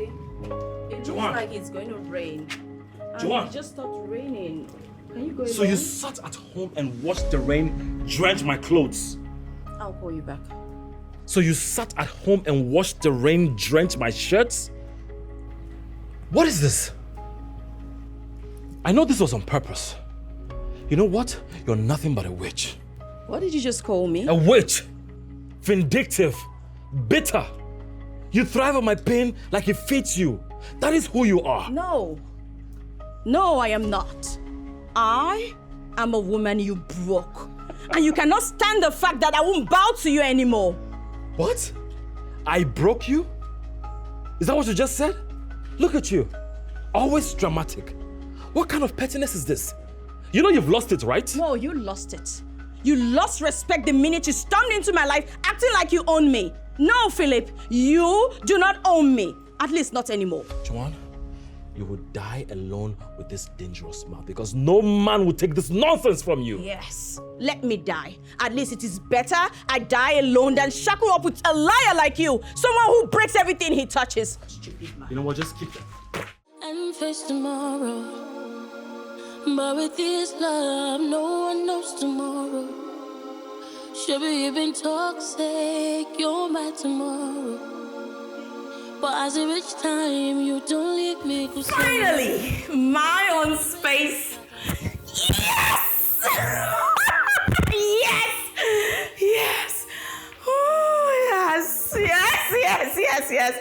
See? It looks Joanne. like it's going to rain. Joanne. It just stopped raining. Can you go So you sat at home and watched the rain drench my clothes? I'll call you back. So you sat at home and watched the rain drench my shirts? What is this? I know this was on purpose. You know what? You're nothing but a witch. What did you just call me? A witch. Vindictive. Bitter. You thrive on my pain like it fits you. That is who you are. No. No, I am not. I am a woman you broke. And you cannot stand the fact that I won't bow to you anymore. What? I broke you? Is that what you just said? Look at you. Always dramatic. What kind of pettiness is this? You know you've lost it, right? No, you lost it. You lost respect the minute you stormed into my life acting like you own me. No, Philip, you do not own me. At least not anymore. Joanne, you will die alone with this dangerous mouth because no man will take this nonsense from you. Yes, let me die. At least it is better I die alone than shackle up with a liar like you. Someone who breaks everything he touches. Stupid man. You know what, just keep that. And face tomorrow. But with this love, no one knows tomorrow. Should be even toxic, you're my tomorrow. But as it reach time, you don't leave me. Finally, my own space. Yes! Yes! Yes! Oh, yes! Yes, yes, yes, yes!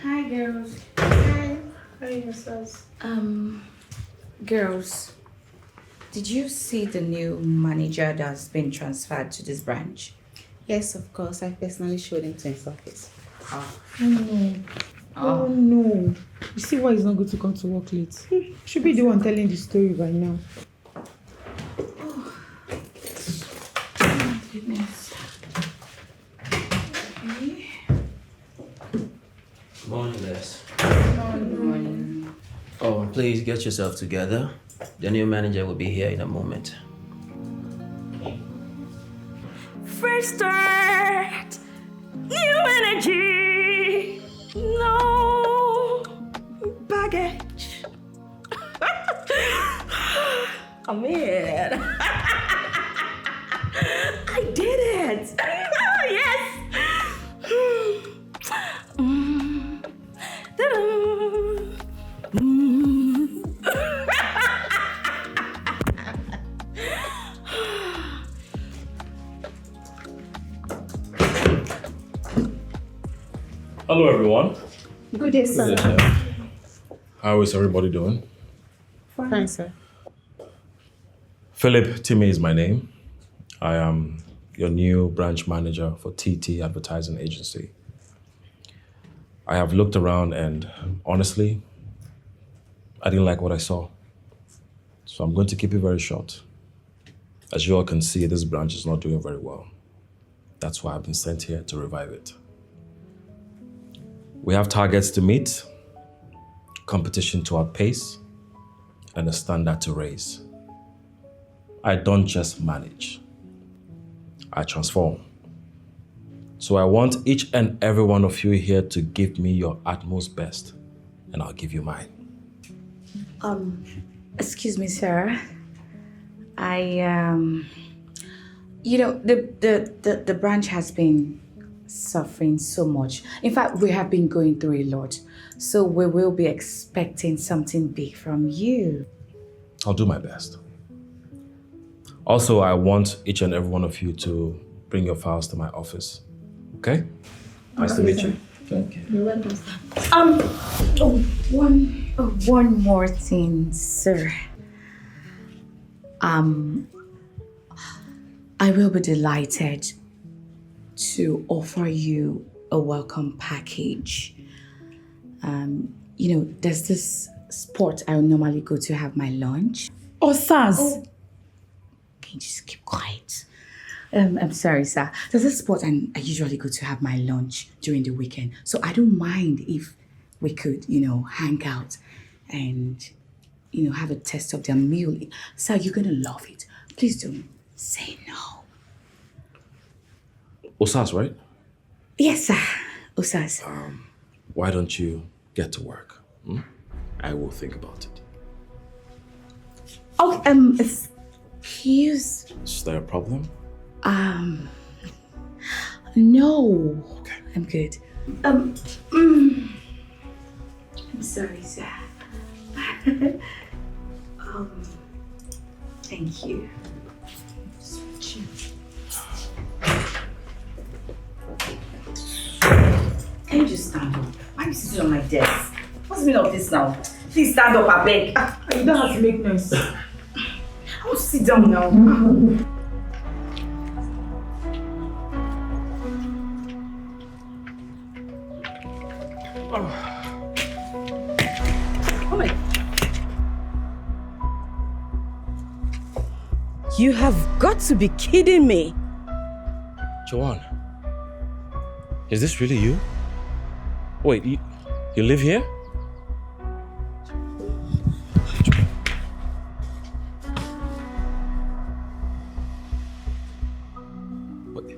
Hi, girls. Hi. How are you, sisters? Girls, did you see the new manager that's been transferred to this branch? Yes, of course. I personally showed him to his office. Oh. Oh no. Oh no. You see why he's not going to come to work late? Should be the one telling the story by now. Oh my goodness. Okay. Morning, Les. Good morning. Oh, please get yourself together. The new manager will be here in a moment. Fresh start, new energy, no baggage. I'm in. I did it. Yes. Hello, everyone. Good day, sir. How is everybody doing? Fine, sir. Philip Timmy is my name. I am your new branch manager for TT Advertising Agency. I have looked around and honestly, I didn't like what I saw. So I'm going to keep it very short. As you all can see, this branch is not doing very well. That's why I've been sent here to revive it. We have targets to meet, competition to outpace, and a standard to raise. I don't just manage, I transform. So I want each and every one of you here to give me your utmost best, and I'll give you mine. Excuse me, sir. You know, the branch has been suffering so much. In fact, we have been going through a lot. So we will be expecting something big from you. I'll do my best. Also, I want each and every one of you to bring your files to my office. Okay? Nice to meet you. Thank you. You're welcome, sir. One more thing, sir. I will be delighted to offer you a welcome package. You know, there's this spot I normally go to have my lunch. Oh, Saz. Oh. Can you just keep quiet? I'm sorry, sir. There's a spot I usually go to have my lunch during the weekend. So I don't mind if we could, you know, hang out and have a taste of their meal. Sir, you're gonna love it. Please don't say no. Osas, right? Yes, sir. Osas. Why don't you get to work? I will think about it. Oh, excuse. Is there a problem? No. Okay. I'm good. I'm sorry, sir. Thank you. Can you just stand up? Why are you sitting on my desk? What's the meaning of this now? Please stand up, I beg. You don't have to make noise. I want to sit down now. Oh my. You have got to be kidding me. Joanne, is this really you? Wait, you live here? Wait.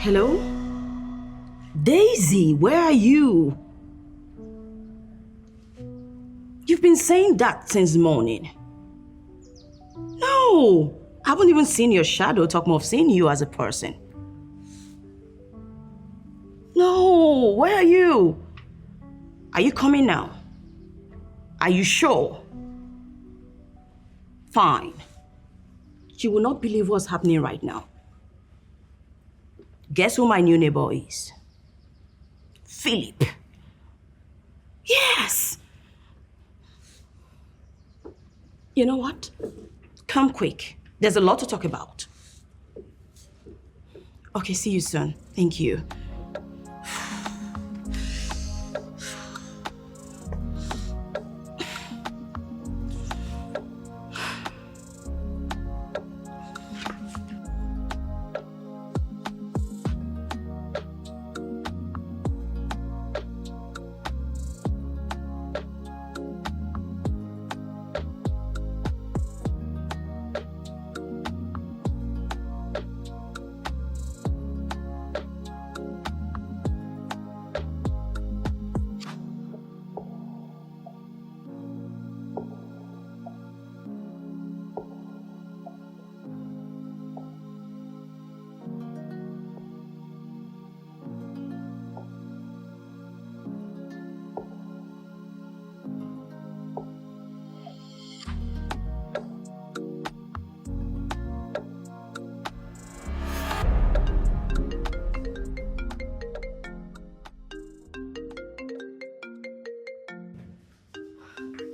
Hello? Daisy, where are you? You've been saying that since morning. No, I haven't even seen your shadow, talk more of seeing you as a person. No, where are you? Are you coming now? Are you sure? Fine. You will not believe what's happening right now. Guess who my new neighbor is? Philip. Yes. You know what? Come quick. There's a lot to talk about. Okay, see you soon. Thank you.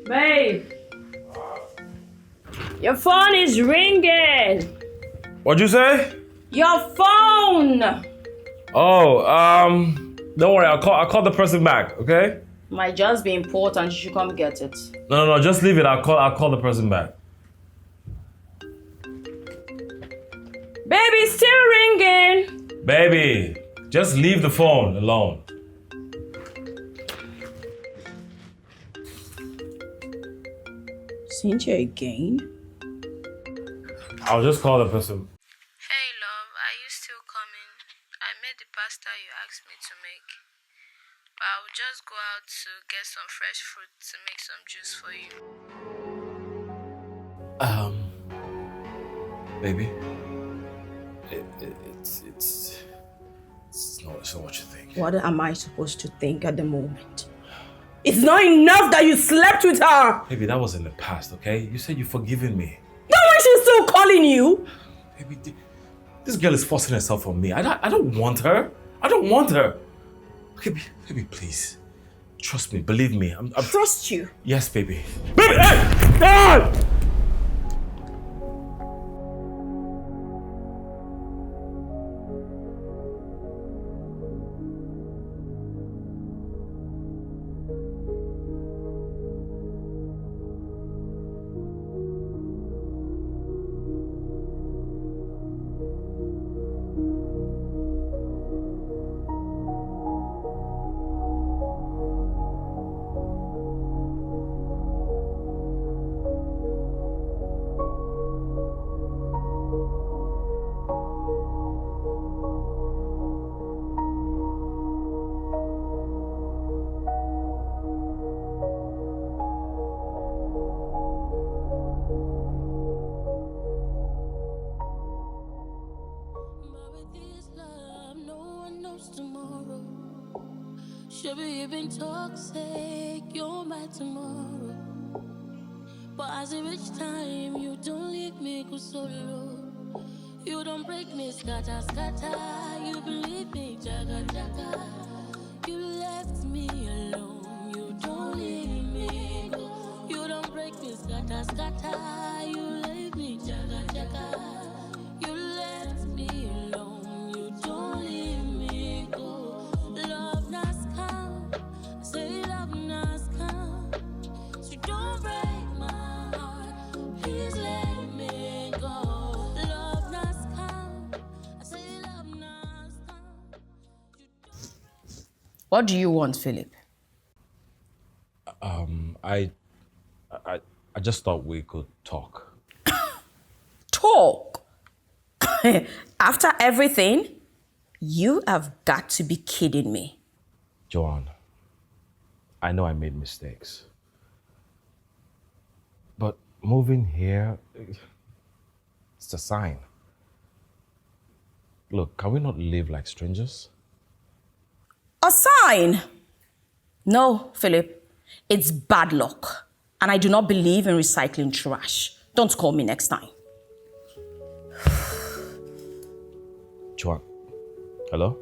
Babe, your phone is ringing. What'd you say? Your phone. Oh, don't worry. I'll call the person back. Okay? Might just be important. You should come get it. No. Just leave it. I'll call the person back. Baby, still ringing. Baby, just leave the phone alone. Cynthia again? I'll just call the person. Hey love, are you still coming? I made the pasta you asked me to make. But I'll just go out to get some fresh fruit to make some juice for you. Baby, it's not what you think. What am I supposed to think at the moment? It's not enough that you slept with her! Baby, that was in the past, okay? You said you've forgiven me. Then why is she still calling you? Baby, this girl is forcing herself on me. I don't want her. I don't want her. Okay, baby, please. Trust me, believe me. I'm Trust you? Yes, baby. Baby, hey! But with this love, no one knows tomorrow. Should be even toxic, you're my tomorrow. But as I reach time, you don't leave me go solo. You don't break me, scatter, scatter. You believe me, jaga, jaga. You left me alone, you don't leave me go. You don't break me, scatter, scatter. You leave me, jaga, jaga. You left me alone, you don't leave me go. Love nas come, I say love nas come. So don't break my heart, please let me go. Love nas come, I say love nas come. What do you want, Philip? I just thought we could talk. Talk? After everything? You have got to be kidding me. Joanne, I know I made mistakes. But moving here, it's a sign. Look, can we not live like strangers? A sign? No, Philip. It's bad luck. And I do not believe in recycling trash. Don't call me next time. Joanne, hello?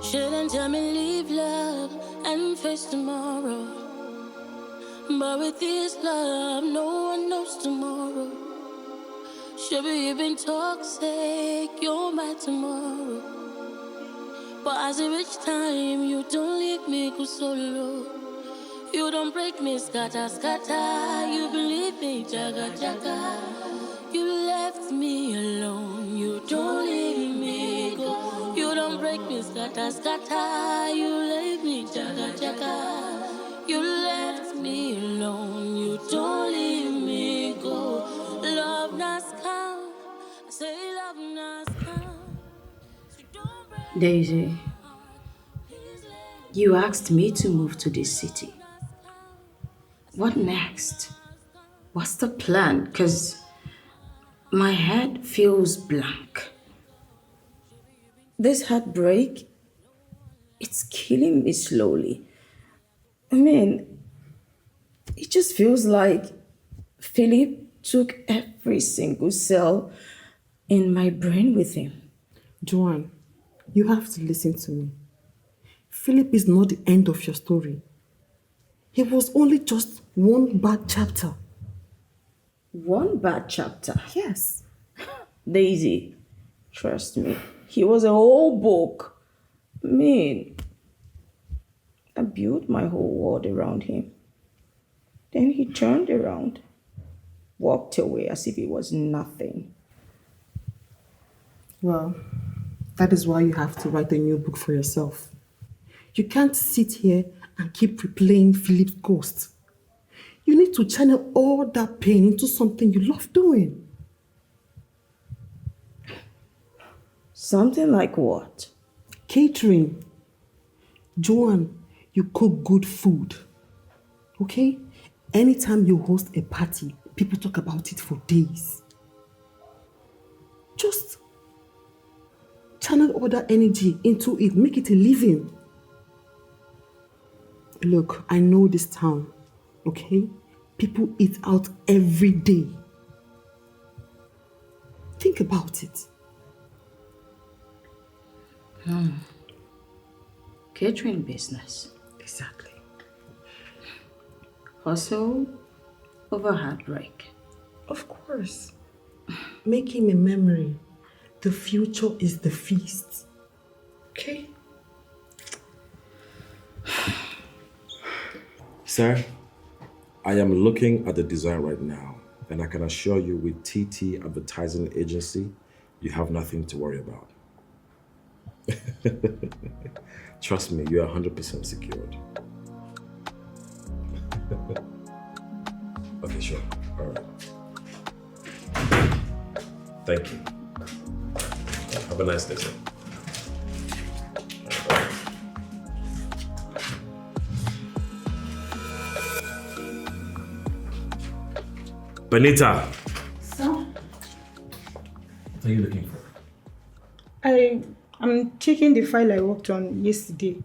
Shouldn't tell me leave love and face tomorrow. But with this love, no one knows tomorrow. Should be even toxic, you're my tomorrow. But as I reach time, you don't leave me go solo. You don't break me, scatter, scatter. You believe me, jaga, jaga. You left me alone, you don't leave me go. You don't break me, scatter, scatter. You leave me, jaga, jaga. You left me alone, you don't leave me go. Love nas come, I say love nas come. So don't break Daisy, you asked me to move to this city. What next? What's the plan? Because my head feels blank. This heartbreak, it's killing me slowly. I mean, it just feels like Philip took every single cell in my brain with him. Joanne, you have to listen to me. Philip is not the end of your story. He was only just one bad chapter. One bad chapter. Yes. Daisy, trust me, he was a whole book. Man, I built my whole world around him. Then he turned around, walked away as if it was nothing. Well, that is why you have to write a new book for yourself. You can't sit here and keep replaying Philip's ghost. You need to channel all that pain into something you love doing. Something like what? Catering. Joanne, you cook good food. Okay? Anytime you host a party, people talk about it for days. Just channel all that energy into it. Make it a living. Look, I know this town, okay? People eat out every day. Think about it. Catering business. Exactly. Hustle over heartbreak. Of course. Make him a memory. The future is the feast. Okay? Sir, I am looking at the design right now, and I can assure you with TT Advertising Agency, you have nothing to worry about. Trust me, you are 100% secured. Okay, sure. All right. Thank you. Have a nice day, sir. Benita! Sir? What are you looking for? I'm checking the file I worked on yesterday.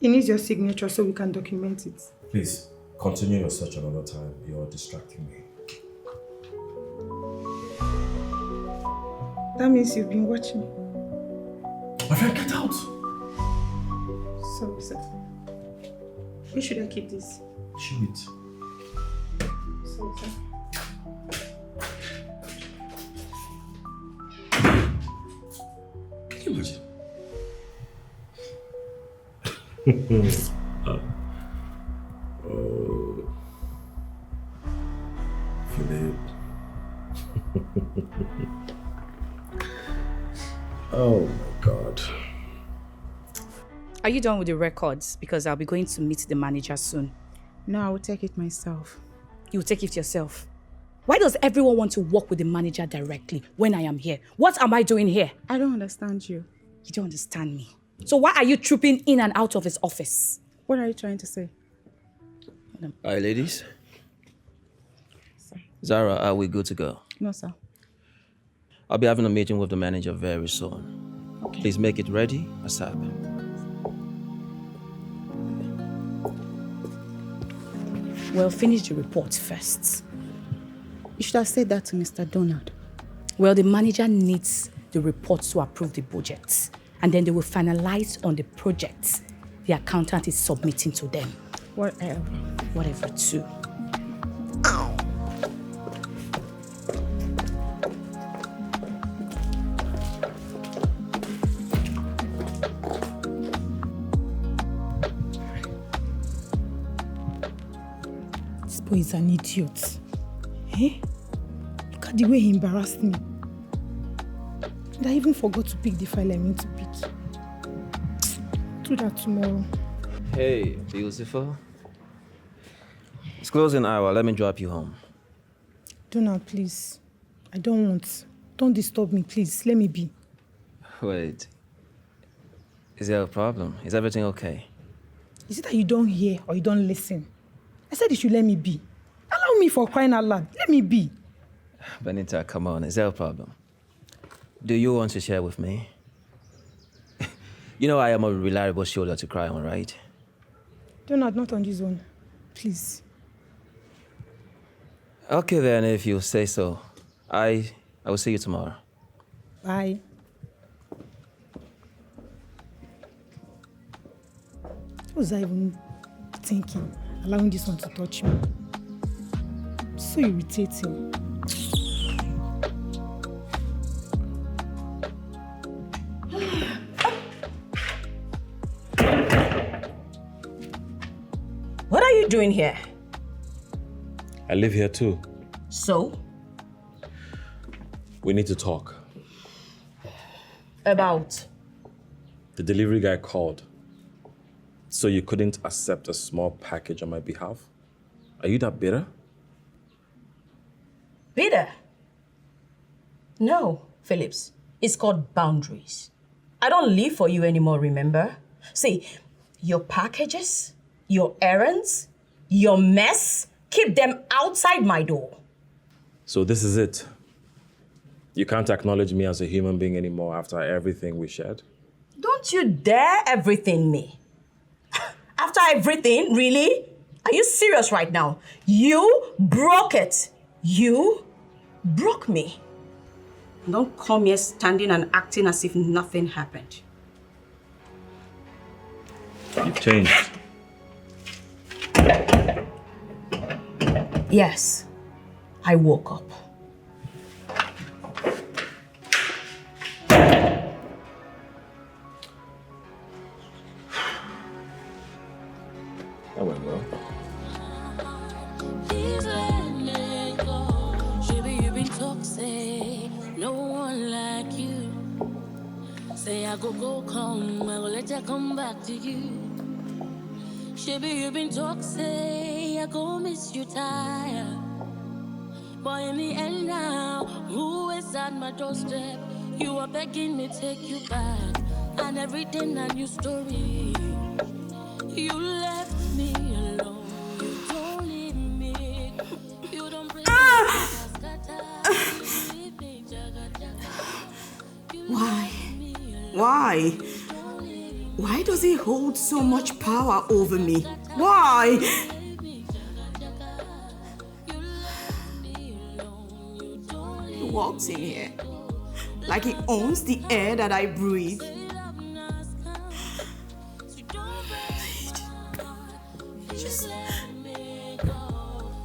It needs your signature so we can document it. Please, continue your search another time. You're distracting me. That means you've been watching. My friend, get out! Sorry, sir. Where should I keep this? Chew it. Sorry, sir. Can you imagine? Oh. Philip. Oh my God. Are you done with the records? Because I'll be going to meet the manager soon. No, I will take it myself. You'll take it yourself. Why does everyone want to work with the manager directly when I am here? What am I doing here? I don't understand you. You don't understand me. So why are you trooping in and out of his office? What are you trying to say? All right, ladies. Zara, are we good to go? No, sir. I'll be having a meeting with the manager very soon. Okay. Please make it ready ASAP. Well, finish the report first. You should have said that to Mr. Donald. Well, the manager needs the report to approve the budget. And then they will finalize on the project the accountant is submitting to them. Whatever. Whatever, too. This boy is an idiot. Eh? Look at the way he embarrassed me. And I even forgot to pick the file I meant to pick. Do that tomorrow. Hey, beautiful. It's closing hour. Let me drop you home. Donald, please. I don't want. Don't disturb me, please. Let me be. Wait. Is there a problem? Is everything okay? Is it that you don't hear or you don't listen? I said you should let me be. Allow me, for crying out loud. Let me be. Benita, come on. Is there a problem? Do you want to share with me? You know I am a reliable shoulder to cry on, right? Donald, not on this one. Please. Okay then, if you say so. I will see you tomorrow. Bye. What was I even thinking? Allowing this one to touch me. So irritating. What are you doing here? I live here too. So? We need to talk. About? The delivery guy called. So you couldn't accept a small package on my behalf? Are you that bitter? Bitter? No, Phillips. It's called boundaries. I don't live for you anymore, remember? See, your packages, your errands, your mess, keep them outside my door. So this is it. You can't acknowledge me as a human being anymore after everything we shared? Don't you dare everything me. After everything, really? Are you serious right now? You broke it. You broke me. Don't come here standing and acting as if nothing happened. You've changed. Yes, I woke up. That went well. Please let me go. Baby, you've been toxic. No one like you. Say I go come, I will let you come back to you. Baby, you've been toxic. I go miss you tired. But in the end now, who is at my doorstep? You are begging me take you back, and everything a new story. You left me alone. You don't leave me. You don't break Why? Why? Why does he hold so much power over me? Why? He walks in here like he owns the air that I breathe.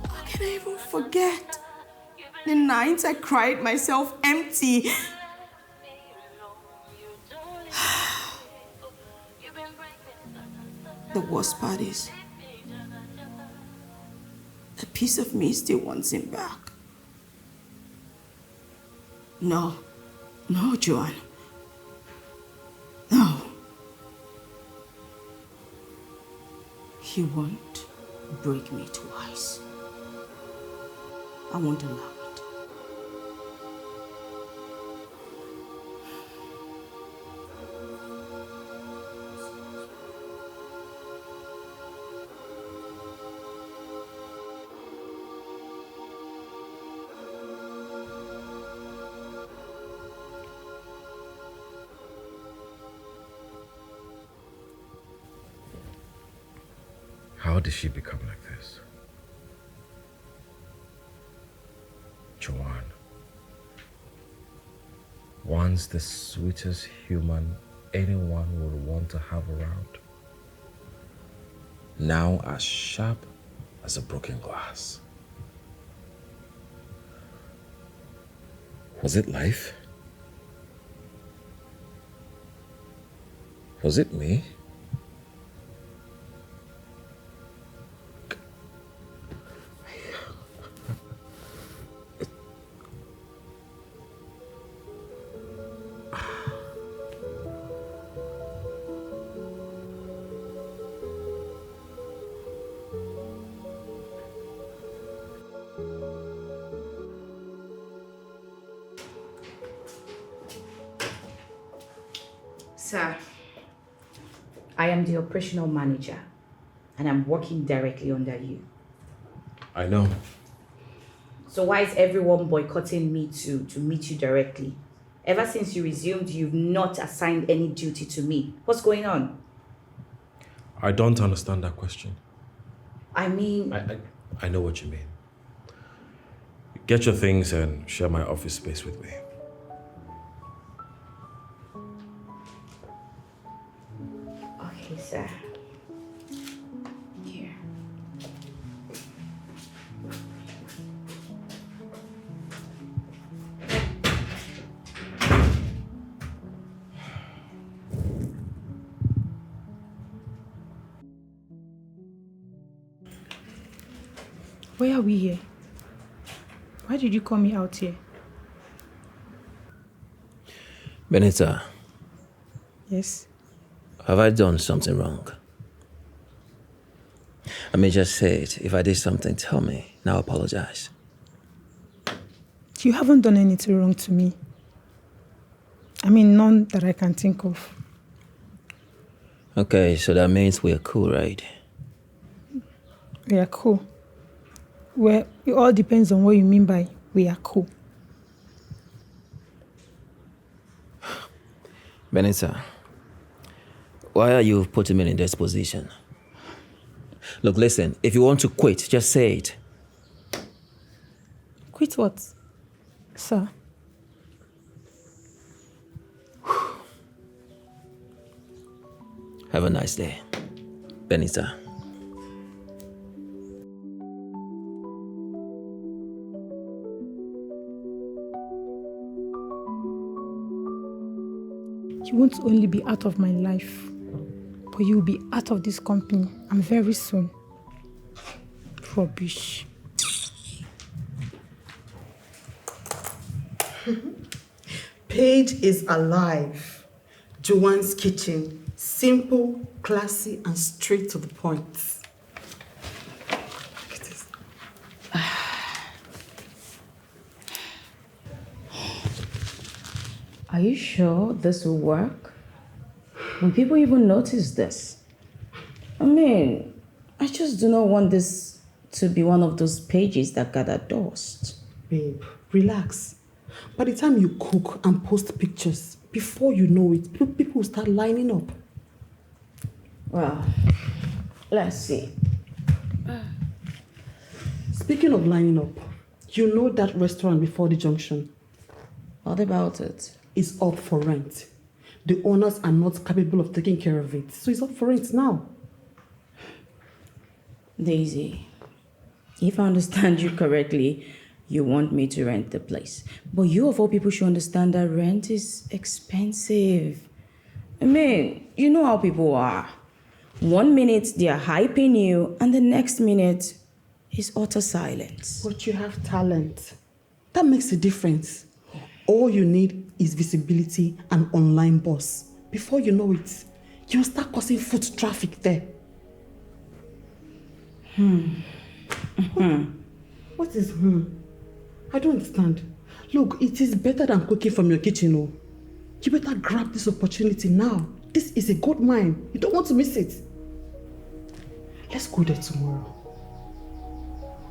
How can I even forget the nights I cried myself empty? The worst part is, a piece of me still wants him back. No, Joanne. No. He won't break me twice. I won't allow it. How did she become like this? Joanne. Once the sweetest human anyone would want to have around. Now as sharp as a broken glass. Was it life? Was it me? Sir, I am the operational manager and I'm working directly under you. I know. So why is everyone boycotting me to meet you directly? Ever since you resumed, you've not assigned any duty to me. What's going on? I don't understand that question. I mean... I know what you mean. Get your things and share my office space with me. Why are we here? Why did you call me out here? Benita, Yes. have I done something wrong? I may just say it. If I did something, tell me. Now apologize. You haven't done anything wrong to me. I mean, none that I can think of. Okay, so that means we're cool, right? We are cool. Well, it all depends on what you mean by we are cool. Benita, why are you putting me in this position? Look, listen, if you want to quit, just say it. Quit what? Sir? Have a nice day, Benita. You won't only be out of my life, but you will be out of this company, and very soon. Rubbish. Paige is alive. Joanne's kitchen. Simple, classy, and straight to the point. Look at this. Are you sure this will work? Will people even notice this? I mean, I just do not want this to be one of those pages that gather dust. Babe, relax. By the time you cook and post pictures, before you know it, people will start lining up. Well, let's see. Speaking of lining up, you know that restaurant before the junction? What about it? It's up for rent. The owners are not capable of taking care of it, so it's up for rent now. Daisy, if I understand you correctly, you want me to rent the place. But you of all people should understand that rent is expensive. I mean, you know how people are. 1 minute they are hyping you, and the next minute is utter silence. But you have talent. That makes a difference. All you need is visibility and online buzz. Before you know it, you'll start causing foot traffic there. What is I don't understand. Look, it is better than cooking from your kitchen, oh. You better grab this opportunity now. This is a gold mine. You don't want to miss it. Let's go there tomorrow.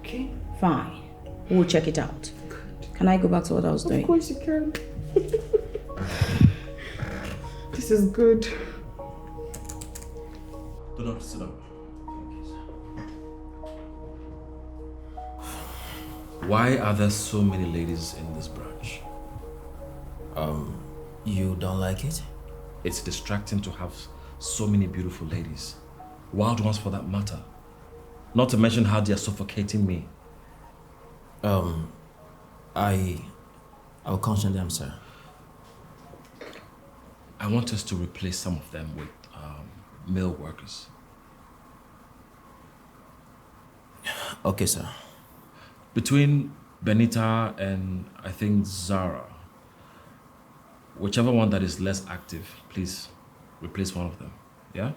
Okay? Fine. We'll check it out. Good. Can I go back to what I was doing? Of course you can. This is good. Do not sit down. Why are there so many ladies in this branch? You don't like it? It's distracting to have so many beautiful ladies. Wild ones for that matter. Not to mention how they are suffocating me. I'll caution them, sir. I want us to replace some of them with male workers. Okay, sir. Between Benita and I think Zara, whichever one that is less active, please replace one of them. Yeah?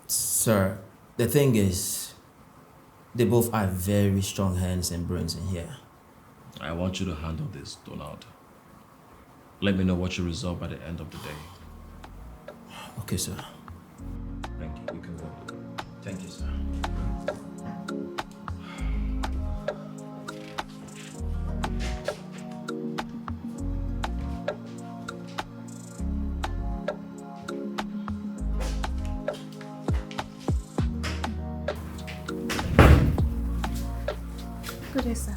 Sir, the thing is, they both have very strong hands and brains in here. I want you to handle this, Donald. Let me know what you resolve by the end of the day. Okay, sir. Thank you. You can go. Thank you, sir. Good day, sir.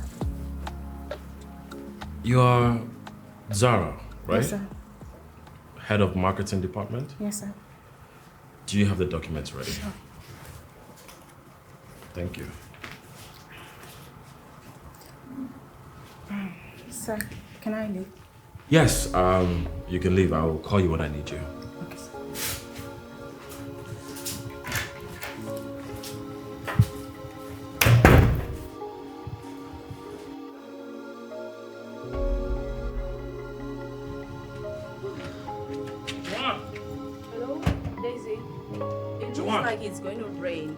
You are Zara, right? Yes, sir. Head of marketing department? Yes, sir. Do you have the documents ready? Sure. Thank you. Sir, can I leave? Yes, you can leave. I will call you when I need you. Okay, sir. like it's going to rain.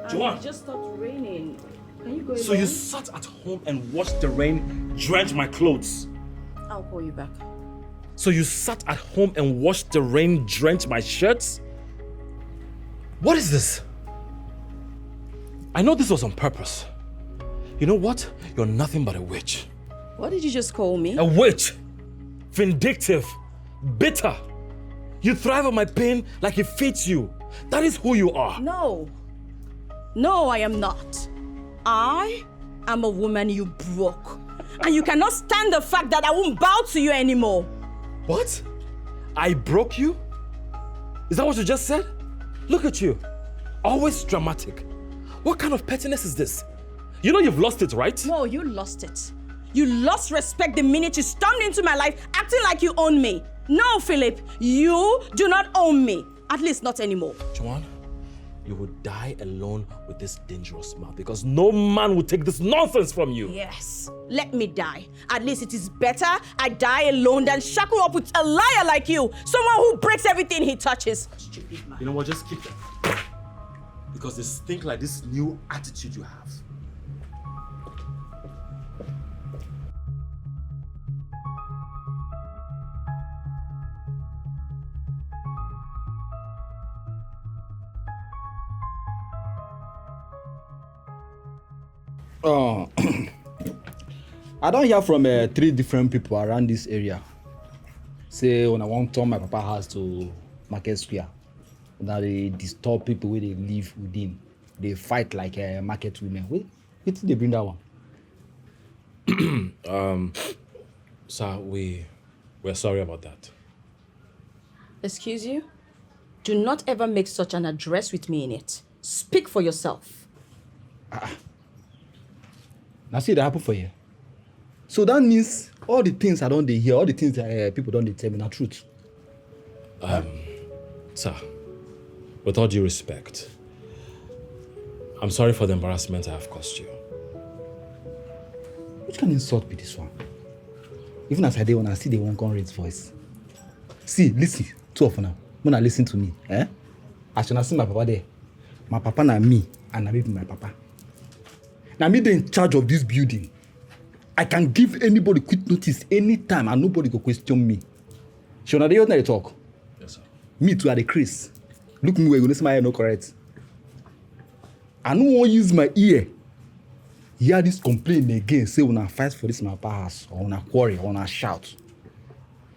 Joanne! It just stopped raining. Can you go So you sat at home and watched the rain drench my clothes? I'll call you back. So you sat at home and watched the rain drench my shirts? What is this? I know this was on purpose. You know what? You're nothing but a witch. What did you just call me? A witch! Vindictive! Bitter! You thrive on my pain like it fits you. That is who you are. No. No, I am not. I am a woman you broke. And you cannot stand the fact that I won't bow to you anymore. What? I broke you? Is that what you just said? Look at you. Always dramatic. What kind of pettiness is this? You know you've lost it, right? No, you lost it. You lost respect the minute you stormed into my life acting like you own me. No, Philip, you do not own me. At least not anymore. Joanne, you would die alone with this dangerous mouth because no man would take this nonsense from you. Yes, let me die. At least it is better I die alone than shackle up with a liar like you. Someone who breaks everything he touches. Stupid man. You know what, just keep that. Because they stink like this new attitude you have. I don't hear from 3 different people around this area. Say when I want to turn my papa house to Market Square. Now they disturb people where they live within. They fight like market women. Wait till they bring that one. Sir, we're sorry about that. Excuse you? Do not ever make such an address with me in it. Speak for yourself. Now see that happen for you. So that means all the things I don't hear, all the things that people don't tell me, not truth. Sir, with all due respect, I'm sorry for the embarrassment I have caused you. Which kind of insult be this one? Even as I did when I see the one can raise voice. See, listen, 2 of them. When I listen to me, I should not see my papa there. My papa and me, and I be my papa. Now me they in charge of this building. I can give anybody quick notice anytime and nobody go question me. Should I they talk? Yes, sir. Me too at the crease. Look me where you my ear no correct. I don't want to use my ear. Hear this complaint again. Say when I fight for this my house or when I quarrel or when I shout.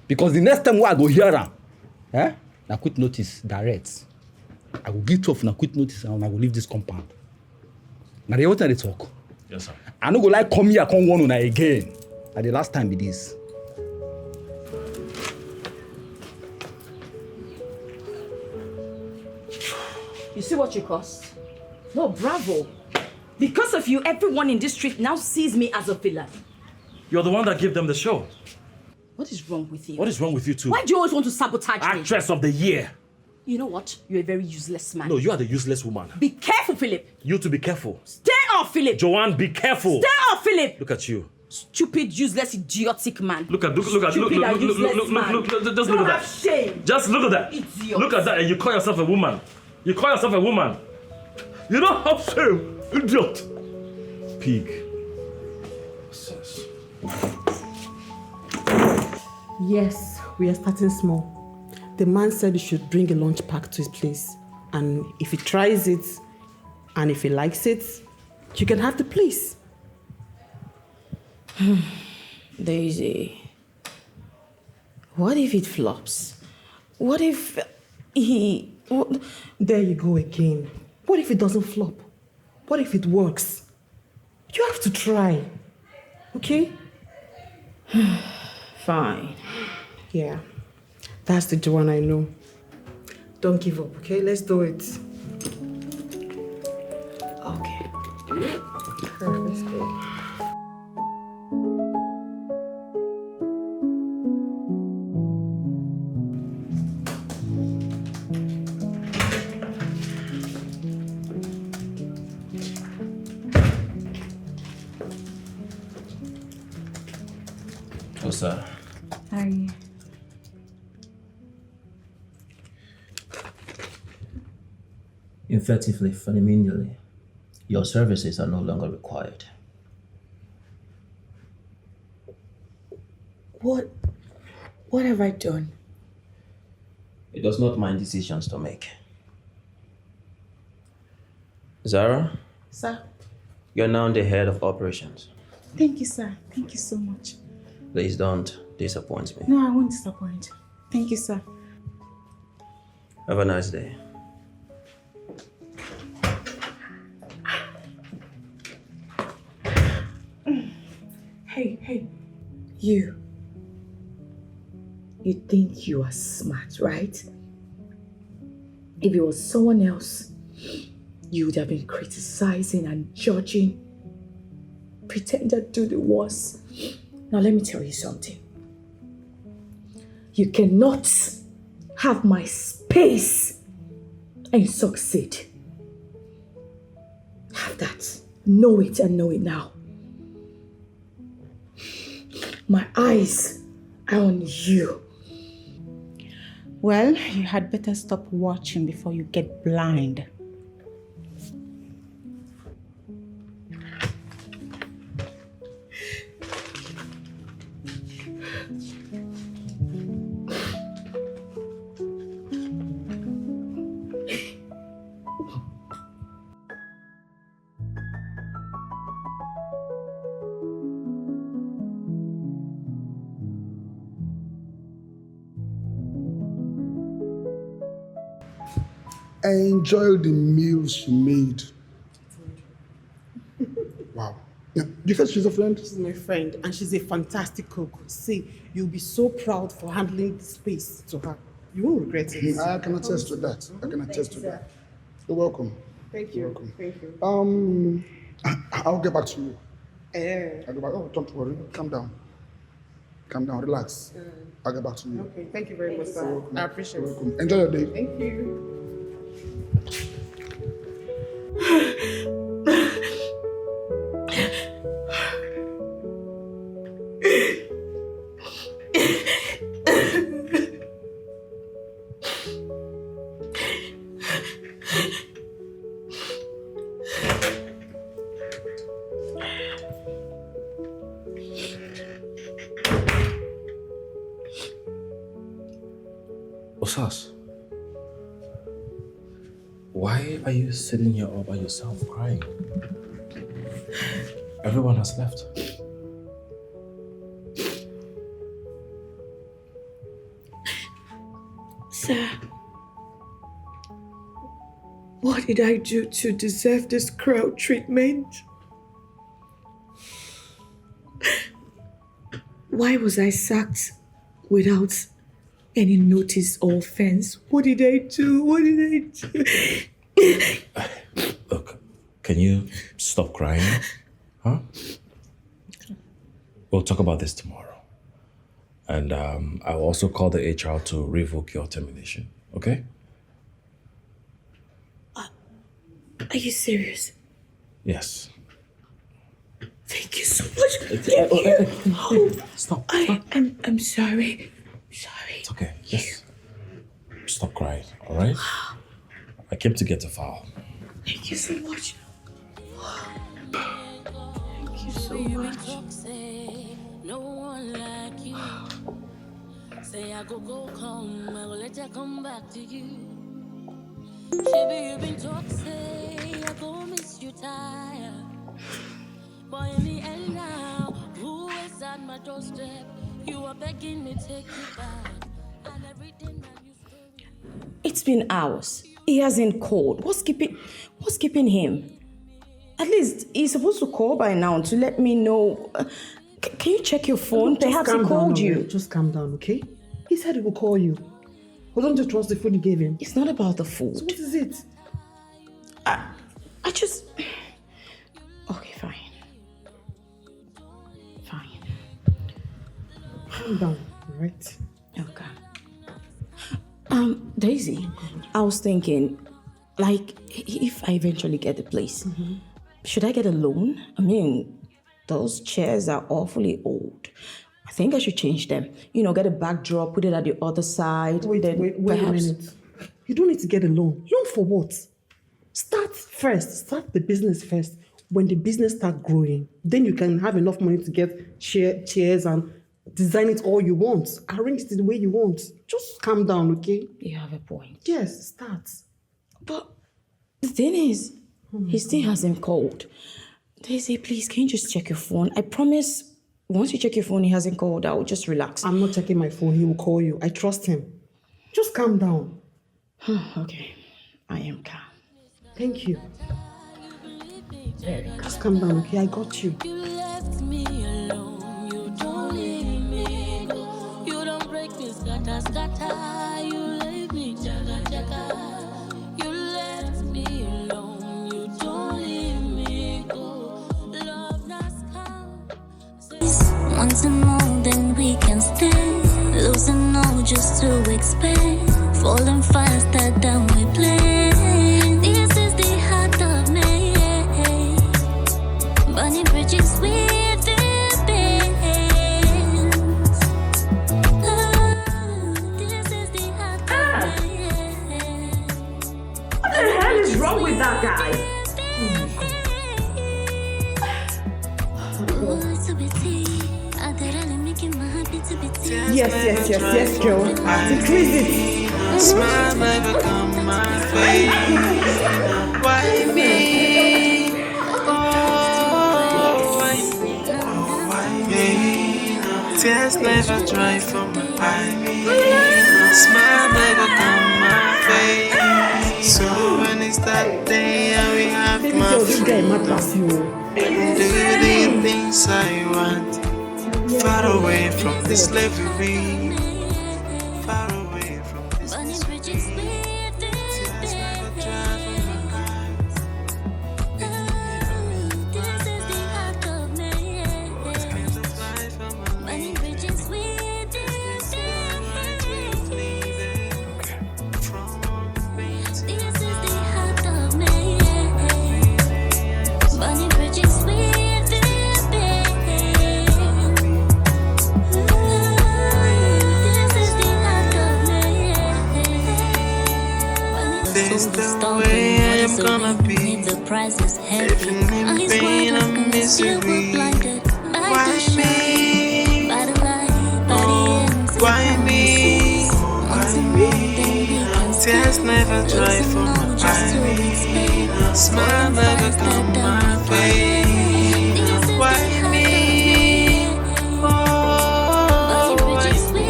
Because the next time I go hear them, na quick notice direct. I will give 2 of na quick notice and I will leave this compound. Now they what they talk. Yes, sir. I no go like come here come one on again. At the last time be this. You see what you cost? No, bravo. Because of you, everyone in this street now sees me as a villain. You're the one that gave them the show. What is wrong with you? What is wrong with you too? Why do you always want to sabotage me? Actress of the year. You know what? You're a very useless man. No, you are the useless woman. Be careful, Philip. You to be careful. Stay off, Philip. Joanne, be careful. Stay off, Philip. Look at you. Stupid, useless, idiotic man. Look at Stupid and useless man. Just look at that. Shame. Just look at that. Idiot. Look at that, and you call yourself a woman. You call yourself a woman. You don't have shame, idiot. Pig. Yes, we are starting small. The man said he should bring a lunch pack to his place. And if he tries it, and if he likes it, you can have the place. Daisy, what if it flops? What if he... There you go again. What if it doesn't flop? What if it works? You have to try. Okay? Fine. Yeah. That's the Joanne I know. Don't give up, okay? Let's do it. Okay. Let's go. Sir. How are you? Effectively, fundamentally, your services are no longer required. What have I done? It does not mind decisions to make. Zara, Sir? you're now the head of operations. Thank you, sir. Thank you so much. Please don't disappoint me. No, I won't disappoint. Thank you, sir. Have a nice day. Hey, you. You think you are smart, right? If it was someone else, you would have been criticizing and judging. Pretender do the worst. Now let me tell you something. You cannot have my space and succeed. Have that. Know it and know it now. My eyes are on you. Well, you had better stop watching before you get blind. I enjoyed the meals she made. Wow. Yeah. You said she's a friend? She's my friend, and she's a fantastic cook. See, you'll be so proud for handling the space to her. You won't regret it. I can attest to that. I can attest to that. You're welcome. Thank you. You're welcome. Thank you. I'll get back to you. Eh. I'll get back. Oh, don't worry. Calm down. Calm down. Relax. I'll get back to you. Okay, thank you very much, sir. I appreciate You're it. welcome. Enjoy your day. Thank you. Osas, why are you sitting here all by yourself crying? Everyone has left. Sir, what did I do to deserve this cruel treatment? Why was I sacked without any notice or offense? What did I do? What did I do? Look, can you stop crying? Huh? We'll talk about this tomorrow. And I'll also call the HR to revoke your termination, okay? Are you serious? Yes. Thank you so much. Thank you. Oh, Stop. I'm sorry. Sorry. It's okay. Just stop crying, all right? I came to get a file. Thank you so much. Thank you so much. No one like you. Say I go come, I will let you come back to you. Baby, you've been toxic, I go miss you tired. Boy, in the end now, who is at my doorstep? You are begging me take you back, and everything that you story. It's been hours. He hasn't called. What's keeping him? At least he's supposed to call by now to let me know. Can you check your phone? Perhaps he called you. Just calm down, okay? He said he will call you. Well, don't you trust the food you gave him? It's not about the food. So what is it? I just... Okay, fine. Fine. Calm down, all right? Okay. Daisy, I was thinking, like, if I eventually get the place, should I get a loan? I mean, those chairs are awfully old. I think I should change them. You know, get a backdrop, put it at the other side. Wait a minute. You don't need to get a loan. Loan for what? Start the business first. When the business start growing, then you can have enough money to get chairs and design it all you want. Arrange it the way you want. Just calm down, okay? You have a point. Yes, start. But the thing is, he still hasn't called. Daisy, please, can you just check your phone? I promise, once you check your phone, he hasn't called. I will just relax. I'm not checking my phone. He will call you. I trust him. Just calm down. Okay, I am calm. Thank you. Very calm. Just calm down, okay? I got you. You left me alone, you don't leave me go. You don't break me, scatter, scatter. You leave me, jaga, jaga. You left me alone, you don't leave me go. Love not come. Wanting more than we can stand. Losing all just to expand. Falling faster than we planned. This is the heart of me. Burning bridges with the bands. This is the heart of me. What the hell is wrong with that guy? Yes, girl. Decrease it. Smile never come my face. Why me? Oh, why me? Tears never dry from my eyes. Smile never come my face. So when it's that day, I will have my freedom and do the things I want. Far away from this slavery. Far away from this misery. Tears never dry from my eyes. This is the heart of me. Times of life I'm Burning bridges with the bands. From one thing to This is the heart of me. Burning bridges with the bands. This is the heart of me. this the way I am gonna be. The price is heavy. Living in pain and misery. Why me? By the light, by the ends. Why me? Why me? Tears never dry from my eyes. Smile never come my face. Why me? Oh, why me?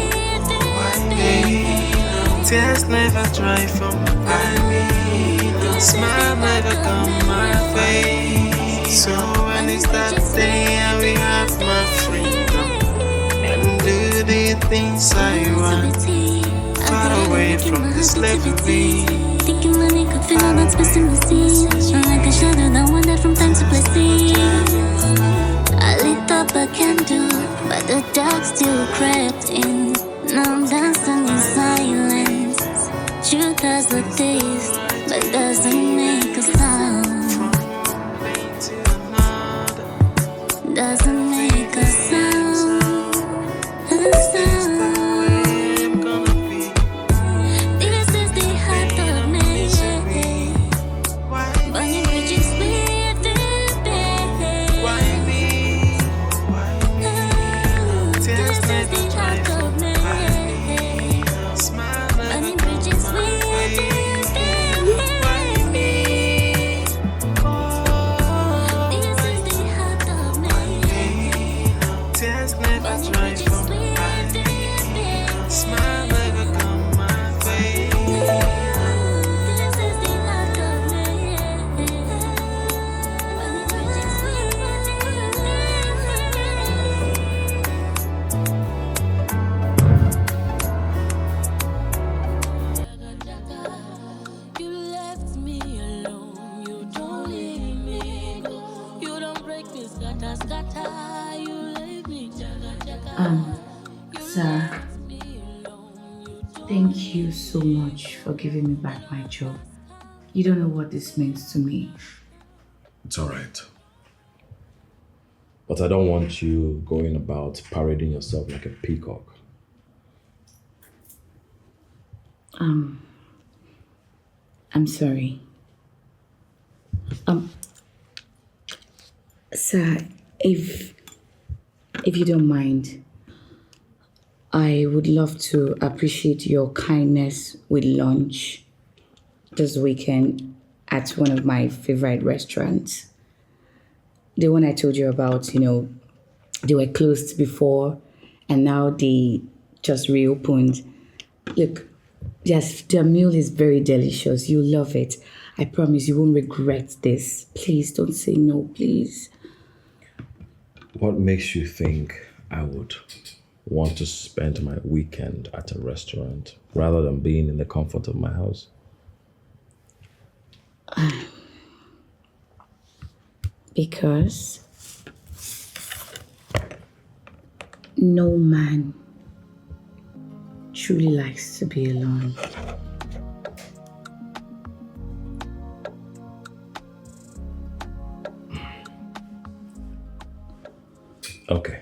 Tears never dry from my eyes. Smile never come my face. So when it's that day, I will have my freedom and do the things I want. Far away from this slavery. Thinking money could fill all that's missing the sea. I'm like a shadow that wandered from time to place. I lit up a candle, but the dark still crept in. Now I'm dancing in silence. Truth has a taste, but doesn't make a sound. Doesn't make a sound. A sound. This is the heart of me. Burning bridges with the bands. Why me? This is the heart of me. Burning bridges with the bands. Why me? This is the heart of me. Tears never Burning dry bridges from with my eyes. the bands. Smile never come my face. This is the heart of me. Burning bridges with the bands. You left me alone. You don't leave me go. You don't break me, scatter, scatter. You leave me, jaga, jaga. Sir, thank you so much for giving me back my job. You don't know what this means to me. It's all right. But I don't want you going about parading yourself like a peacock. I'm sorry. Sir, if you don't mind, I would love to appreciate your kindness with lunch this weekend at one of my favorite restaurants. The one I told you about, they were closed before and now they just reopened. Look, yes, their meal is very delicious. You'll love it. I promise you won't regret this. Please don't say no, please. What makes you think I would want to spend my weekend at a restaurant rather than being in the comfort of my house? Because no man truly likes to be alone. Okay.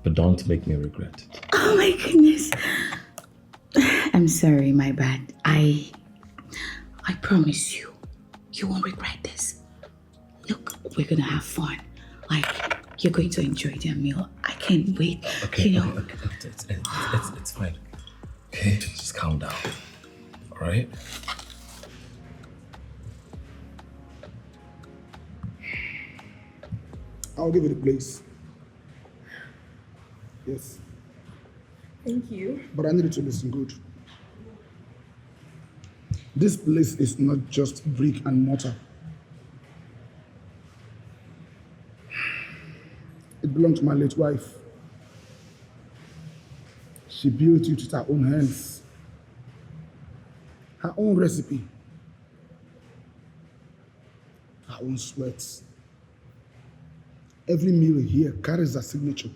But don't make me regret it. Oh my goodness. I'm sorry, my bad. I promise you, you won't regret this. Look, we're gonna have fun. Like, you're going to enjoy their meal. I can't wait. Okay. It's fine. Okay, just calm down. All right? I'll give you the place. Yes. Thank you. But I need you to listen good. This place is not just brick and mortar. It belonged to my late wife. She built it with her own hands. Her own recipe. Her own sweat. Every meal here carries a signature.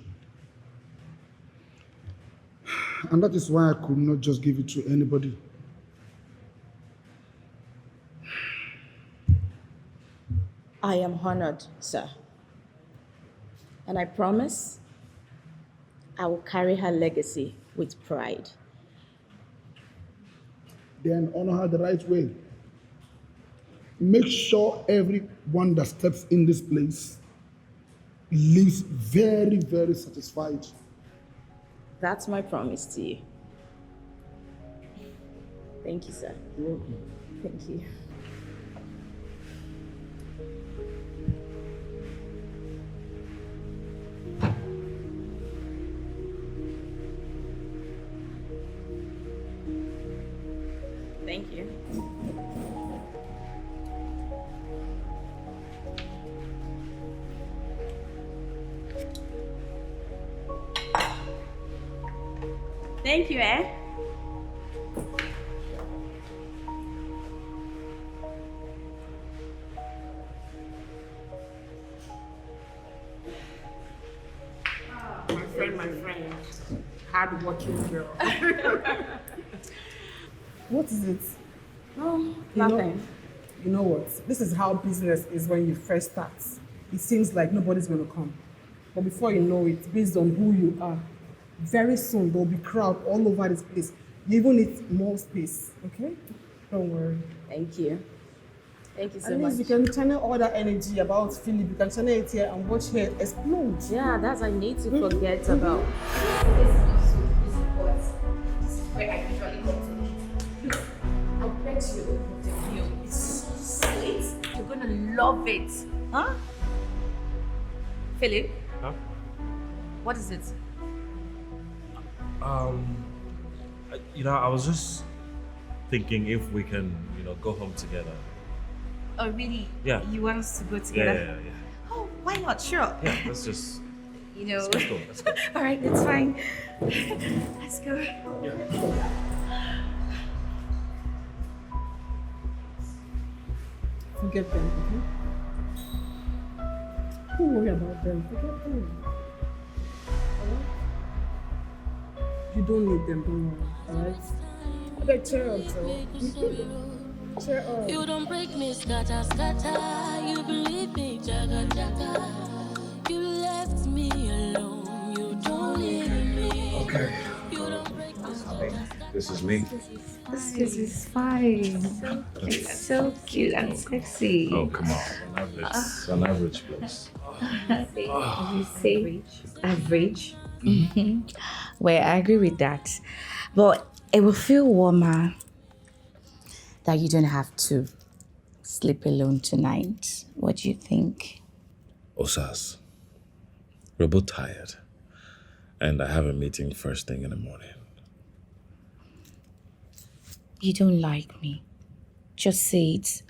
And that is why I could not just give it to anybody. I am honored, sir. And I promise I will carry her legacy with pride. Then honor her the right way. Make sure everyone that steps in this place leaves very, very satisfied. That's my promise to you. Thank you, sir. You're welcome. Thank you. Thank you. Thank you, eh? My friend. Hard-working girl. What is it? Oh, nothing. You know what? This is how business is when you first start. It seems like nobody's going to come. But before you know it, based on who you are, very soon there'll be crowd all over this place. You even need more space, okay? Don't worry. Thank you. Thank you so At much. least you can channel all that energy about Philip. You can channel it here and watch her explode. Yeah, that's I need to forget about. Where I usually go to eat. I bet you the meal is so sweet. You're gonna love it. Huh? Philip? Huh? What is it? I was just thinking if we can, go home together. Oh, really? Yeah. You want us to go together? Yeah. Oh, why not? Sure. Yeah, let's just. Let's go. All right, that's fine. Let's go. Forget them, okay? Don't worry about them. Forget them. You don't need them, don't worry. Alright? They cheer up, so. Cheer up. You don't break me, scatter, scatter. You believe me, jaga, jaga. You left me alone. You don't leave me. Okay. You don't break me, This is me. This is fine. It's so cute and sexy. Oh, come on. On average, please. You say average? Well, I agree with that. But it will feel warmer that you don't have to sleep alone tonight. What do you think? Osas, we're both tired. And I have a meeting first thing in the morning. You don't like me. Just say it.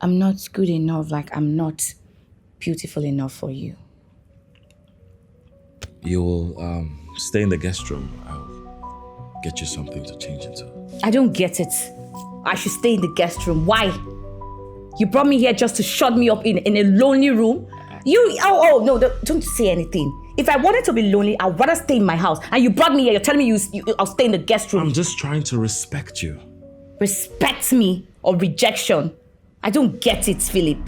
I'm not good enough, like I'm not beautiful enough for you. You will stay in the guest room. I'll get you something to change into. I don't get it. I should stay in the guest room. Why? You brought me here just to shut me up in a lonely room? No, don't say anything. If I wanted to be lonely, I'd rather stay in my house. And you brought me here, you're telling me I'll stay in the guest room. I'm just trying to respect you. Respect me or rejection? I don't get it, Philip.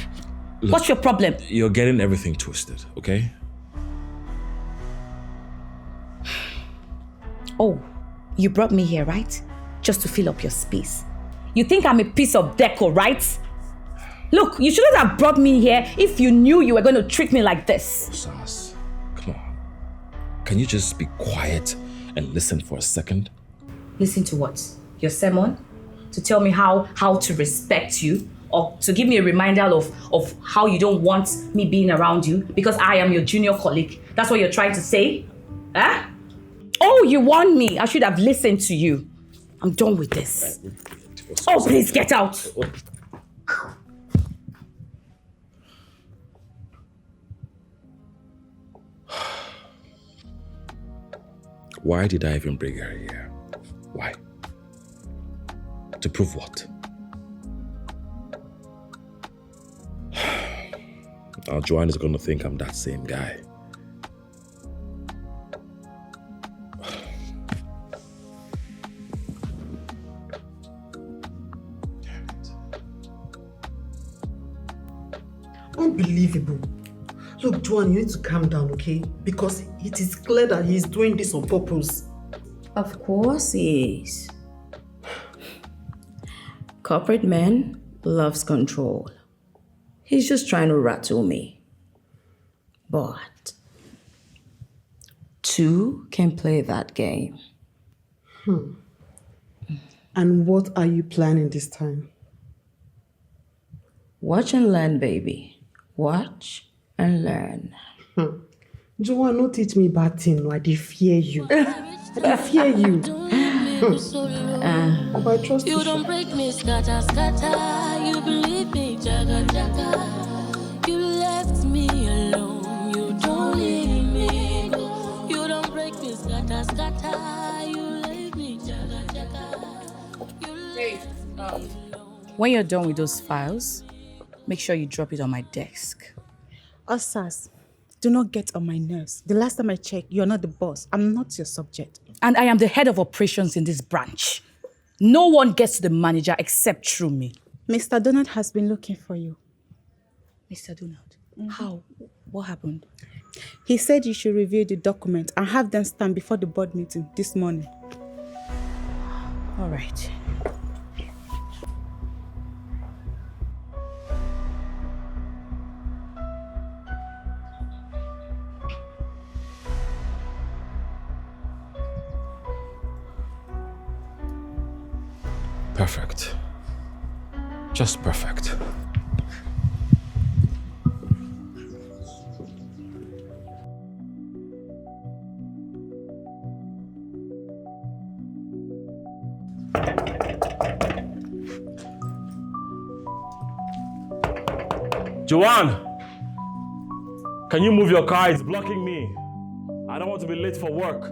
Look, what's your problem? You're getting everything twisted, okay? Oh, you brought me here, right? Just to fill up your space. You think I'm a piece of deco, right? Look, you shouldn't have brought me here if you knew you were going to treat me like this. Sas, come on. Can you just be quiet and listen for a second? Listen to what? Your sermon? To tell me how to respect you? Or to give me a reminder of how you don't want me being around you because I am your junior colleague? That's what you're trying to say? Huh? Oh, you want me? I should have listened to you. I'm done with this. Oh, please get out. Why did I even bring her here? Why? To prove what? Now Joanne is going to think I'm that same guy. Unbelievable. Look, Joanne, you need to calm down, okay? Because it is clear that he is doing this on purpose. Of course he is. Corporate man loves control. He's just trying to rattle me. But two can play that game. And what are you planning this time? Watch and learn, baby. Watch and learn. Joanne, don't teach me bad thing. No, I dey fear you. I dey fear you. But I trust you. You don't break me, scatter, scatter. You believe me, jaga, jaga. You left me alone. You don't leave me go. You don't break me, scatter, scatter. You leave me, jaga, jaga. Hey, when you're done with those files, make sure you drop it on my desk. Osas, do not get on my nerves. The last time I checked, you're not the boss. I'm not your subject. And I am the head of operations in this branch. No one gets to the manager except through me. Mr. Donald has been looking for you. Mr. Donald? How? What happened? He said you should review the document and have them stand before the board meeting this morning. All right. Perfect. Just perfect. Joanne! Can you move your car? It's blocking me. I don't want to be late for work.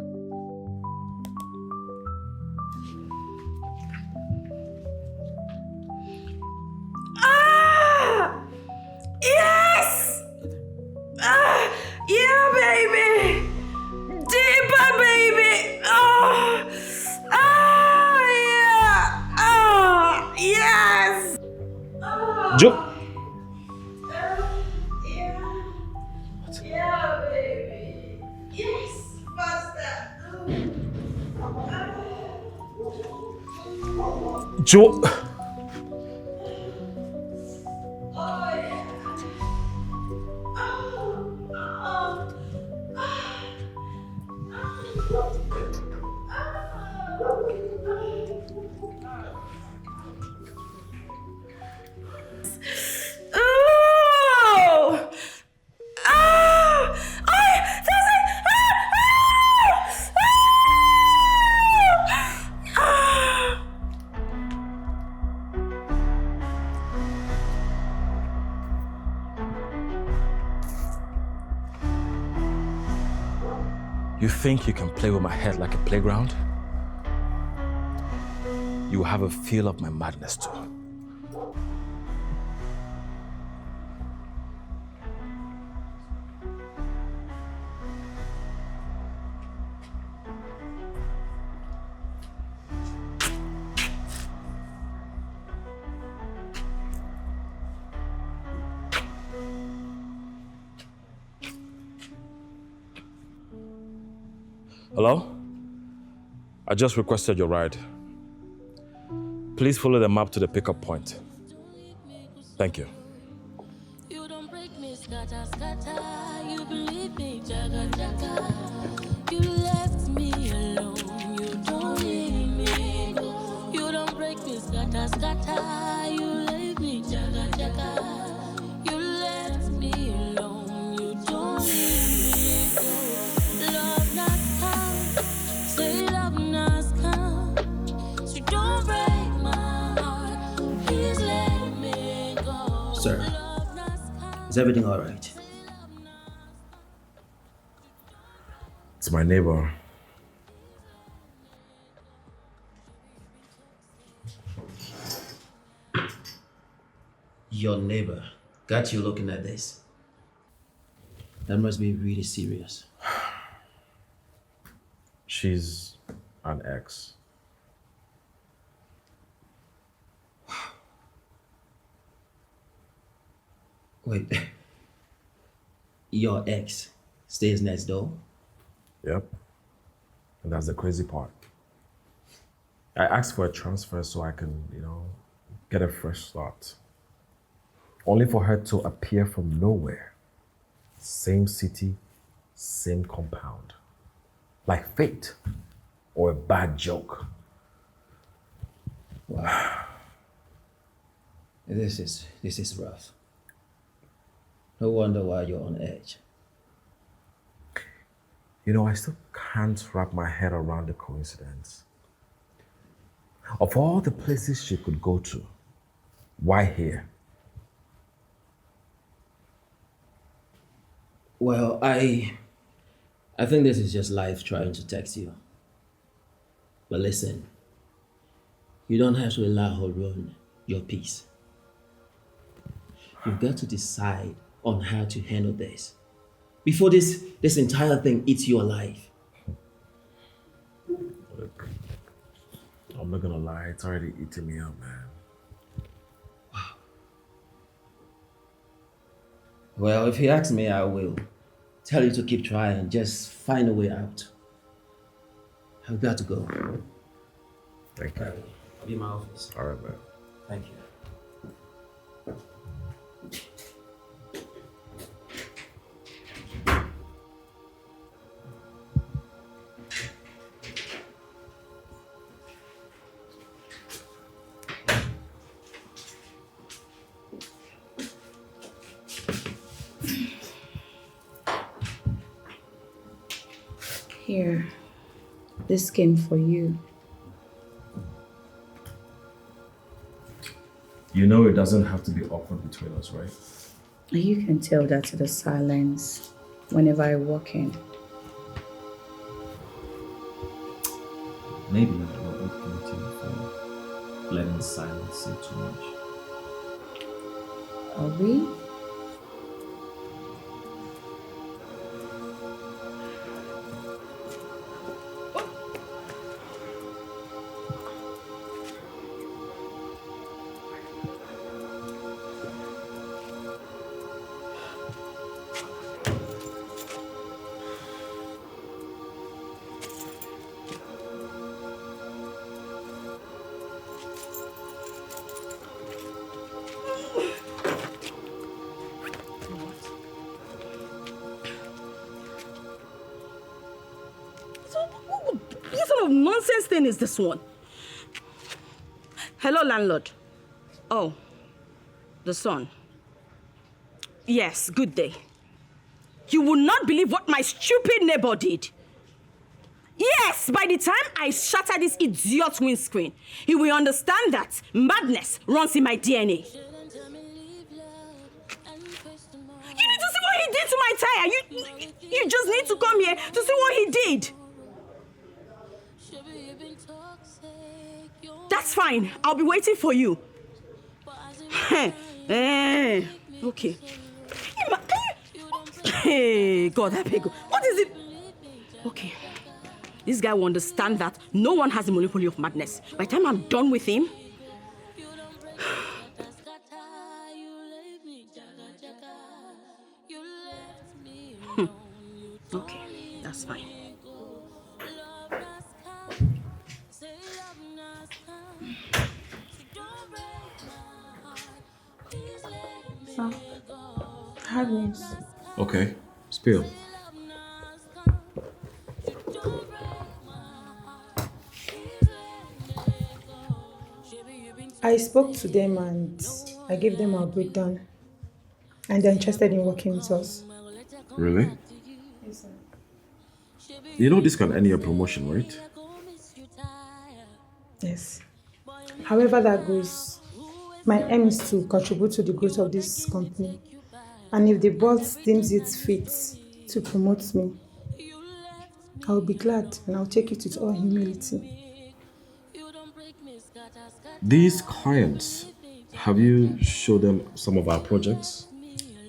Yes! Yeah, baby! Deeper, baby! Yeah! Yes! Yeah, baby. Yes, faster. Jo... Oh! Ah! I doesn't. You think you can play with my head like a playground? You will have a feel of my madness too. Hello? I just requested your ride. Please follow the map to the pickup point. Thank you. You don't break me, scatter, scatter. You believe me, jaga, jaga. You left me alone. You don't leave me go. You don't break me, scatter, scatter. You leave me, jaga, jaga. You left me alone. You don't leave me go. Love not come. Say love not come. So don't break my heart. Please let me go. Sir, is everything all right? It's my neighbor. Your neighbor got you looking at this. That must be really serious. She's an ex. Wait. Your ex stays next door? Yep. And that's the crazy part. I asked for a transfer so I can, get a fresh start. Only for her to appear from nowhere. Same city, same compound. Like fate or a bad joke. Wow. This is rough. No wonder why you're on edge. I still can't wrap my head around the coincidence. Of all the places she could go to, why here? Well, I think this is just life trying to text you. But listen, you don't have to allow her ruin your peace. You've got to decide on how to handle this before this entire thing eats you alive. Look, I'm not gonna lie, it's already eating me up, man. Well, if you ask me, I will tell you to keep trying. Just find a way out. I've got to go. Thank you. I'll be in my office. All right, man. Thank you. Here, this came for you. You know it doesn't have to be awkward between us, right? You can tell that to the silence whenever I walk in. Maybe we're both guilty for letting silence say too much. Are we? of nonsense thing is this one? Hello, landlord. Oh, the son. Yes, good day. You will not believe what my stupid neighbor did. Yes, by the time I shatter this idiot's windscreen, he will understand that madness runs in my DNA. You need to see what he did to my tire. You just need to come here to see what he did. That's fine. I'll be waiting for you. Okay. Hey, God, I beg you. What is it? Okay. This guy will understand that no one has the monopoly of madness. By the time I'm done with him... Okay, that's fine. So, hard news. Okay, spill. I spoke to them and I gave them our breakdown. And they're interested in working with us. Really? Yes, sir. You know this can end your promotion, right? Yes. However that goes, my aim is to contribute to the growth of this company. And if the boss deems it fit to promote me, I'll be glad and I'll take it with all humility. These clients, have you showed them some of our projects?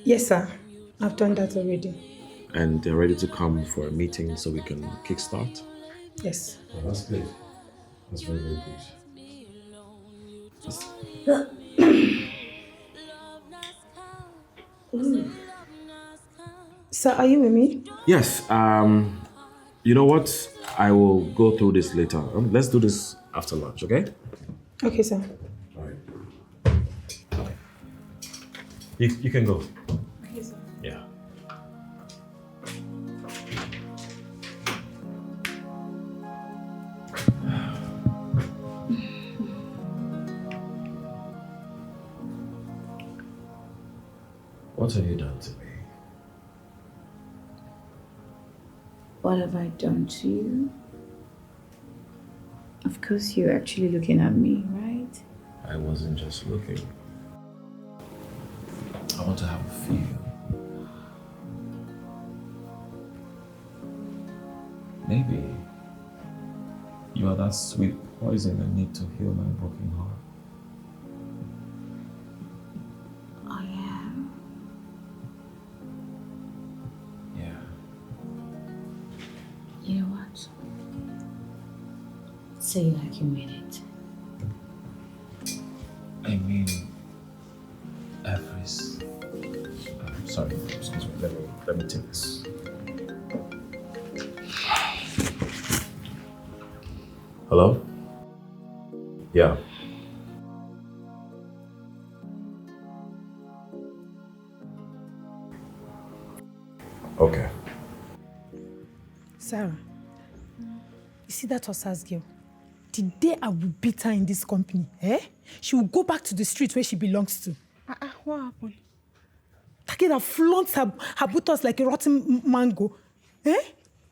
Yes, sir. I've done that already. And they're ready to come for a meeting so we can kickstart? Yes. Oh, that's good. That's very, very good. Sir, are you with me? Yes. You know what? I will go through this later. Let's do this after lunch, okay? Okay, sir. All right. You can go. Okay, sir. Yeah. What have you done to me? What have I done to you? Of course, you're actually looking at me, right? I wasn't just looking. I want to have a feel. Maybe you are that sweet poison I need to heal my broken heart. I am. Yeah. You know what? Say it like you mean it. I mean, sorry, excuse me. Let me take this. Hello? Yeah. Okay. Sarah, you see that Osa's girl? The day I will beat her in this company, she will go back to the street where she belongs to. What happened? That girl that flaunts her buttocks like a rotten mango.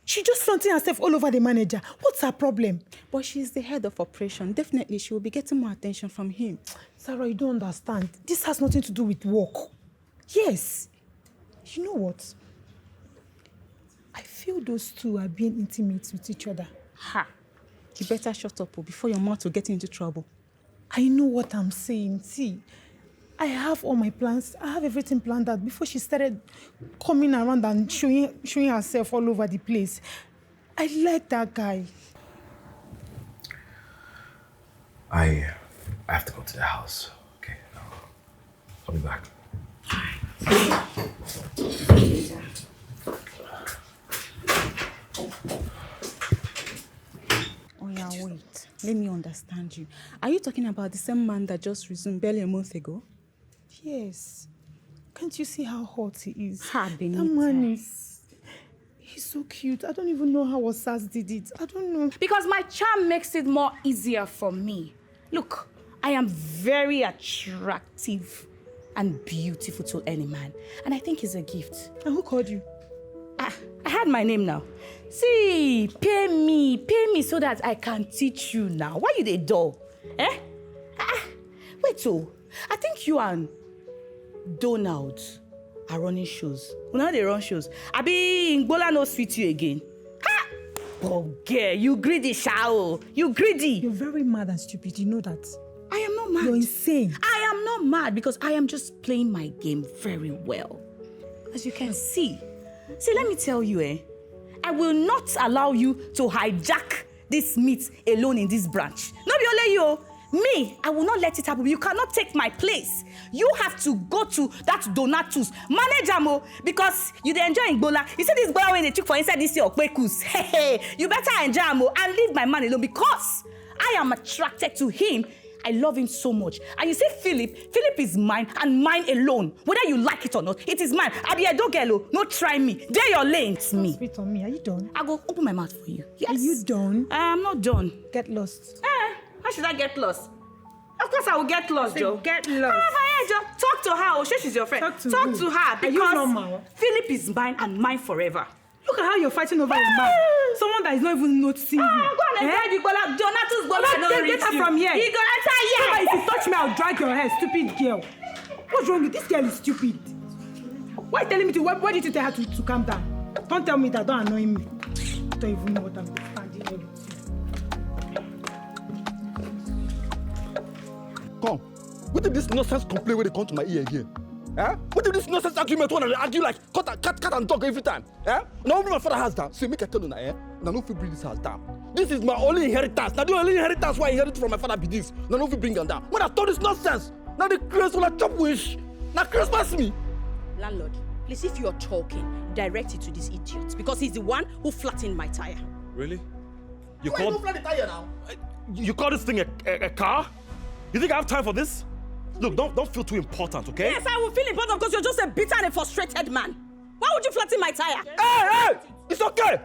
She just flaunting herself all over the manager. What's her problem? But she's the head of operation. Definitely she will be getting more attention from him. Sarah, you don't understand. This has nothing to do with work. Yes. You know what? I feel those two are being intimate with each other. Ha! You better shut up before your mouth will get into trouble. I know what I'm saying. See, I have all my plans. I have everything planned out before she started coming around and showing herself all over the place. I like that guy. I have to go to the house. Okay, I'll be back. Oh yeah, wait. Let me understand you. Are you talking about the same man that just resumed barely a month ago? Yes. Can't you see how hot he is? That man he's He's so cute. I don't even know how Osas did it. I don't know. Because my charm makes it more easier for me. Look, I am very attractive and beautiful to any man. And I think it's a gift. And who called you? I had my name now. See, pay me so that I can teach you now. Why you the door? Eh? Wait, so I think you and Donald are running shows. Now they run shows. I be Ngbola no sweet you again. Oh, girl, you greedy, Shao. You greedy. You're very mad and stupid. You know that. I am not mad. You're insane. I am not mad because I am just playing my game very well. As you can see. See, let me tell you, I will not allow you to hijack this meat alone in this branch. No be only you. Me, I will not let it happen. You cannot take my place. You have to go to that Donatus, manage Amo, because you dey enjoy Ngbola. You see this boy when they took for inside this your kwekus. Hey, you better enjoy Amo and leave my man alone because I am attracted to him. I love him so much. And you see Philip is mine and mine alone. Whether you like it or not, it is mine. Abiedo Gelo, no try me. Dare your lane. It's me. Spit on me. Are you done? I go open my mouth for you. Yes. Are you done? I am not done. Get lost. How should I get lost? Of course I will get lost, Joe. Get lost. Joe. Talk to her. She she's your friend. Talk to her because Philip is mine and mine forever. Look at how you're fighting over your man. Someone that is not even noticing you. Go on and get you, Donatus Bola. Get her from here. He go enter here. If you touch me, I'll drag your hair, stupid girl. What's wrong with this girl? Is stupid. Why are you telling me to? Why did you tell her to calm down? Don't tell me that. Don't annoy me. I don't even know what I'm standing here with you. Come. What did this nonsense complaint when they come to my ear again? Eh? What did this nonsense argument when they argue like cat and dog every time? Eh? Now my father has down. See, make I tell you now, eh? Now no fit bring this house down. This is my only inheritance. Now the only inheritance why I inherit from my father be this. Now no fit bring them down. When I told this nonsense, now the Christ will chop wish. Now Christmas me. Landlord, please, if you're talking, direct it to this idiot because he's the one who flattened my tire. Really? You call flat the tire now? You call this thing a car? You think I have time for this? Look, don't feel too important, okay? Yes, I will feel important because you're just a bitter and a frustrated man. Why would you flatten my tire? Hey! It's okay!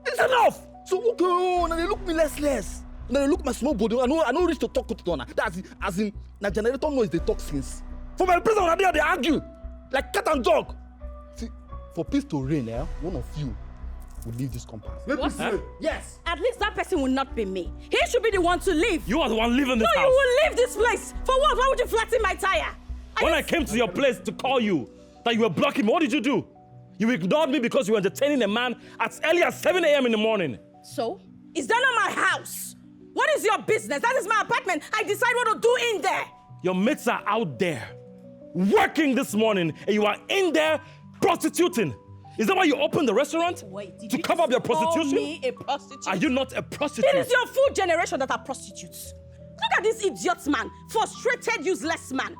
It's enough! So, okay, now they look me less. Now they look my small body. I know reach to talk to Donna. That's as in, na generator noise they talk since. For my present, they argue. Like cat and dog. See, for peace to reign, one of you will leave this compound. What? Yes. At least that person will not be me. He should be the one to leave. You are the one leaving this house. No, you will leave this place. For what? Why would you flatten my tire? When I came to your place to call you, that you were blocking me, what did you do? You ignored me because you were entertaining a man as early as 7 a.m. in the morning. So? Is that not my house? What is your business? That is my apartment. I decide what to do in there. Your mates are out there working this morning and you are in there prostituting. Is that why you opened the restaurant? Wait, to cover up your prostitution? Call me a prostitute? Are you not a prostitute? It is your full generation that are prostitutes. Look at this idiot man, frustrated, useless man.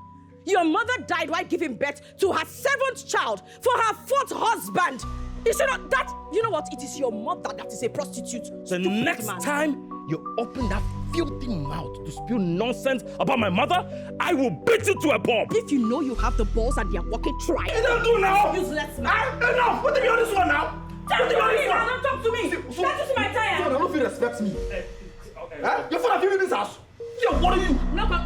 Your mother died while giving birth to her 7th child for her 4th husband. You should not that. You know what? It is your mother that is a prostitute. The next time you open that filthy mouth to spew nonsense about my mother, I will beat you to a pulp. If you know you have the balls and they are walking, try. You don't do now. Useless man. Enough. What do you on this one now? Talk to me. Don't talk to me. Don't see my tire. So I don't feel respect me. Your father gave you this house. Yeah, what are you? No, talk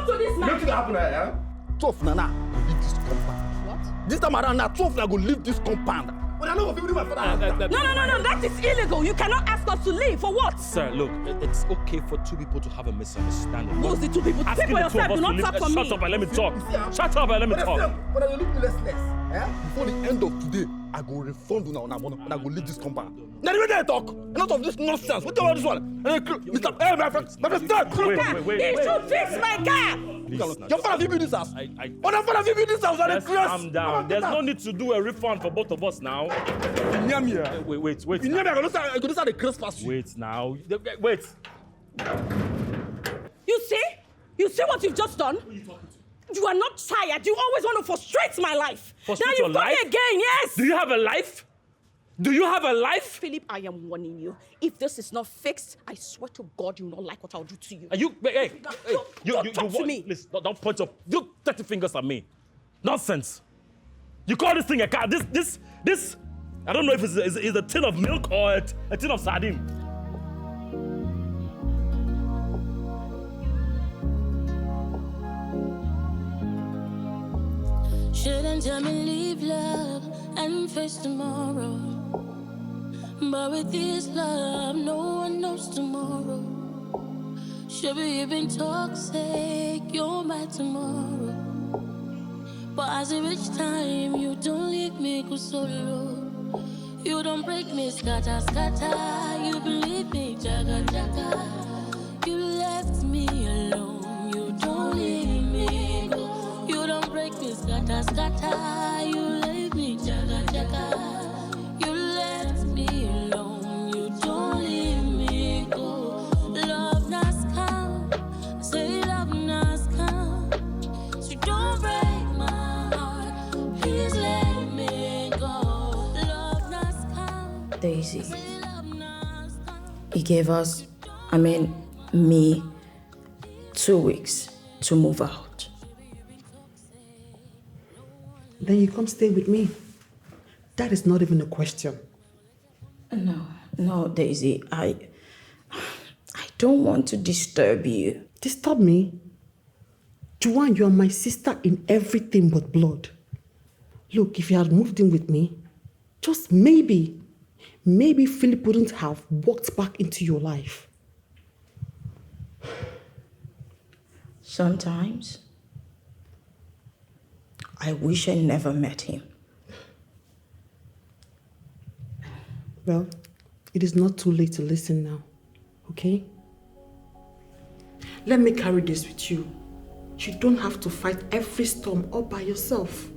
to this man. Nothing happen here. 12 Nana, leave this compound. What? This time around now, 12 Nana go leave this compound. When I know what people do my father. No, that is illegal. You cannot ask us to leave. For what? Sir, look, it's okay for two people to have a misunderstanding. Who's the two people? Speak for yourself. Do not talk for me. Shut up and let me talk. Shut up and let me talk. When I look less, before the end of today, I go refund you now and I go leave this compound. Now the way they talk, enough of this nonsense. What do you want this one? Mr. Hey, my friend, stop. Wait. He should fix my car. Please, your father give you this house. Your father give you this house. Let's calm down. There's no need to do a refund for both of us now. Wait. You never go to start the Christmas. Wait now. Wait. You see what you've just done? Who are you talking to? You are not tired. You always want to frustrate my life. Frustrate now your life? Now you've come again, yes. Do you have a life? Do you have a life? Philip, I am warning you. If this is not fixed, I swear to God you will not like what I'll do to you. Are you... Hey. Don't talk to me. Listen, don't point up. You 30 fingers at me. Nonsense. You call this thing a car. This I don't know if it's a tin of milk or a tin of sardine. Shouldn't tell me leave love and face tomorrow. But with this love, no one knows tomorrow. Should be even toxic, you're my tomorrow. But as a rich time, you don't leave me go solo. You don't break me, scatter, scatter. You believe me, jaga, jaga. You left me alone, you don't leave me go. You don't break me, scatter, scatter. You leave me, jaga, jaga. You left me alone, you don't leave me go. Love nas come, say love nas come. So don't break my heart, please let me go. Love nas come. Daisy, he gave us, me, 2 weeks to move out. Then you come stay with me. That is not even a question. No, Daisy, I don't want to disturb you. Disturb me? Joanne, you are my sister in everything but blood. Look, if you had moved in with me, just maybe Philip wouldn't have walked back into your life. Sometimes, I wish I never met him. Well, it is not too late to listen now, okay? Let me carry this with you. You don't have to fight every storm all by yourself.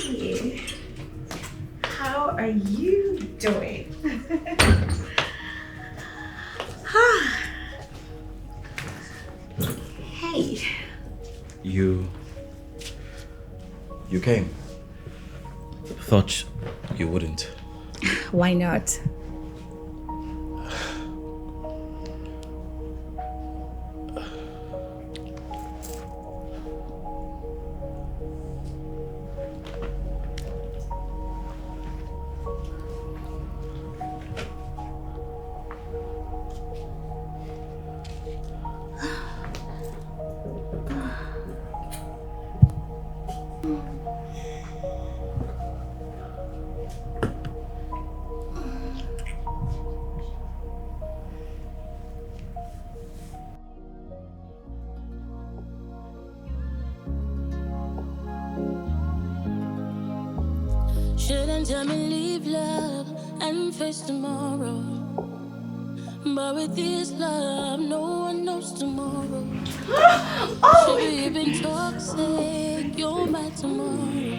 Hey, how are you doing? Hey. You came. Thought you wouldn't. Why not? Shouldn't tell me leave love and face tomorrow. But with this love, no one knows tomorrow. Should be even toxic, you're my tomorrow.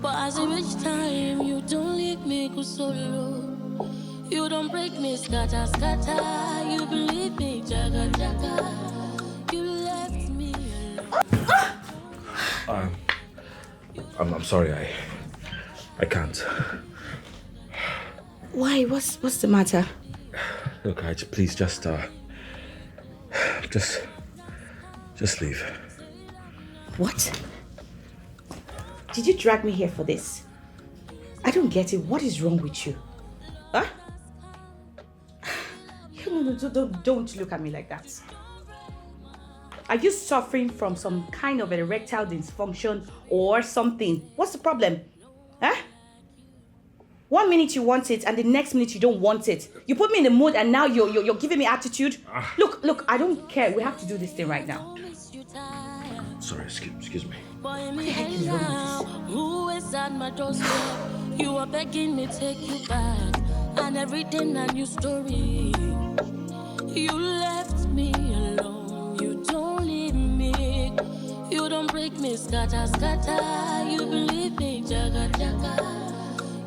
But as a rich time, you don't leave me go solo. You don't break me, scatter, scatter. You believe me, jaga, jaga. You left me alone. I'm sorry, I can't. Why? What's the matter? Look, please just leave. What? Did you drag me here for this? I don't get it. What is wrong with you? Huh? No, don't look at me like that. Are you suffering from some kind of erectile dysfunction or something? What's the problem? Huh? 1 minute you want it and the next minute you don't want it. You put me in the mood and now you're giving me attitude. Look, I don't care. We have to do this thing right now. Sorry, excuse me. Boy, me hell now. Who is at my doorstep? You are begging me take you back, and everything a new story. You left me alone. You don't leave me. You don't break me, scatter, scatter. You believe me, jaga, jaga.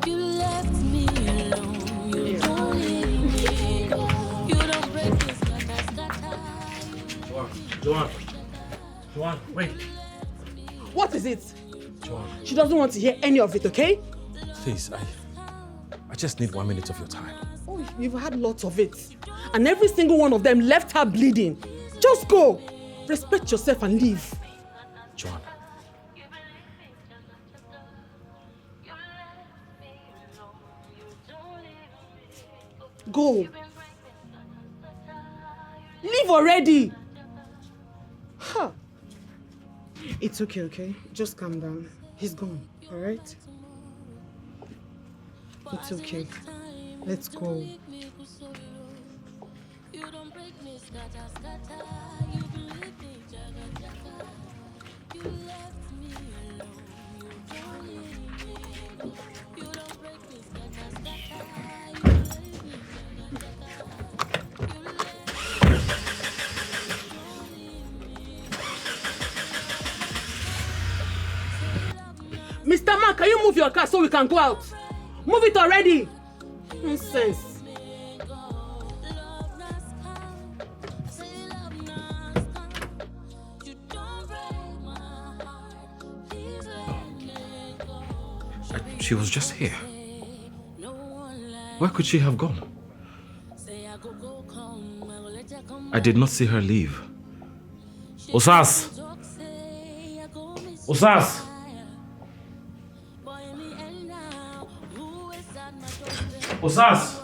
You left me alone. You don't leave me. You don't break me, scatter, scatter. Joanne, wait. What is it? Joanne. She doesn't want to hear any of it, okay? Please, I just need 1 minute of your time. Oh, you've had lots of it. And every single one of them left her bleeding. Just go. Respect yourself and leave. Joanna. Go. Leave already. Huh. It's okay, okay? Just calm down. He's gone, alright? It's okay. Let's go. Mr. Man, can you move your car so we can go out? Move it already! Nonsense. She was just here. Where could she have gone? I did not see her leave. Osas! Osas! Osas!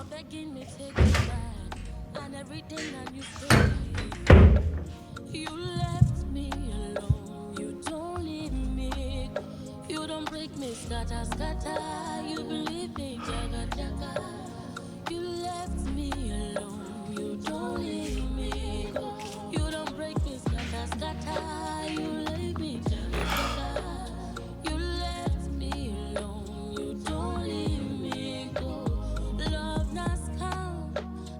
Scatter, scatter, you believe me, jaga, jaga. You left me alone, you don't leave me go. You don't break me, scatter, scatter, you leave me, jaga, jaga. You left me alone, you don't leave me go. Love not come,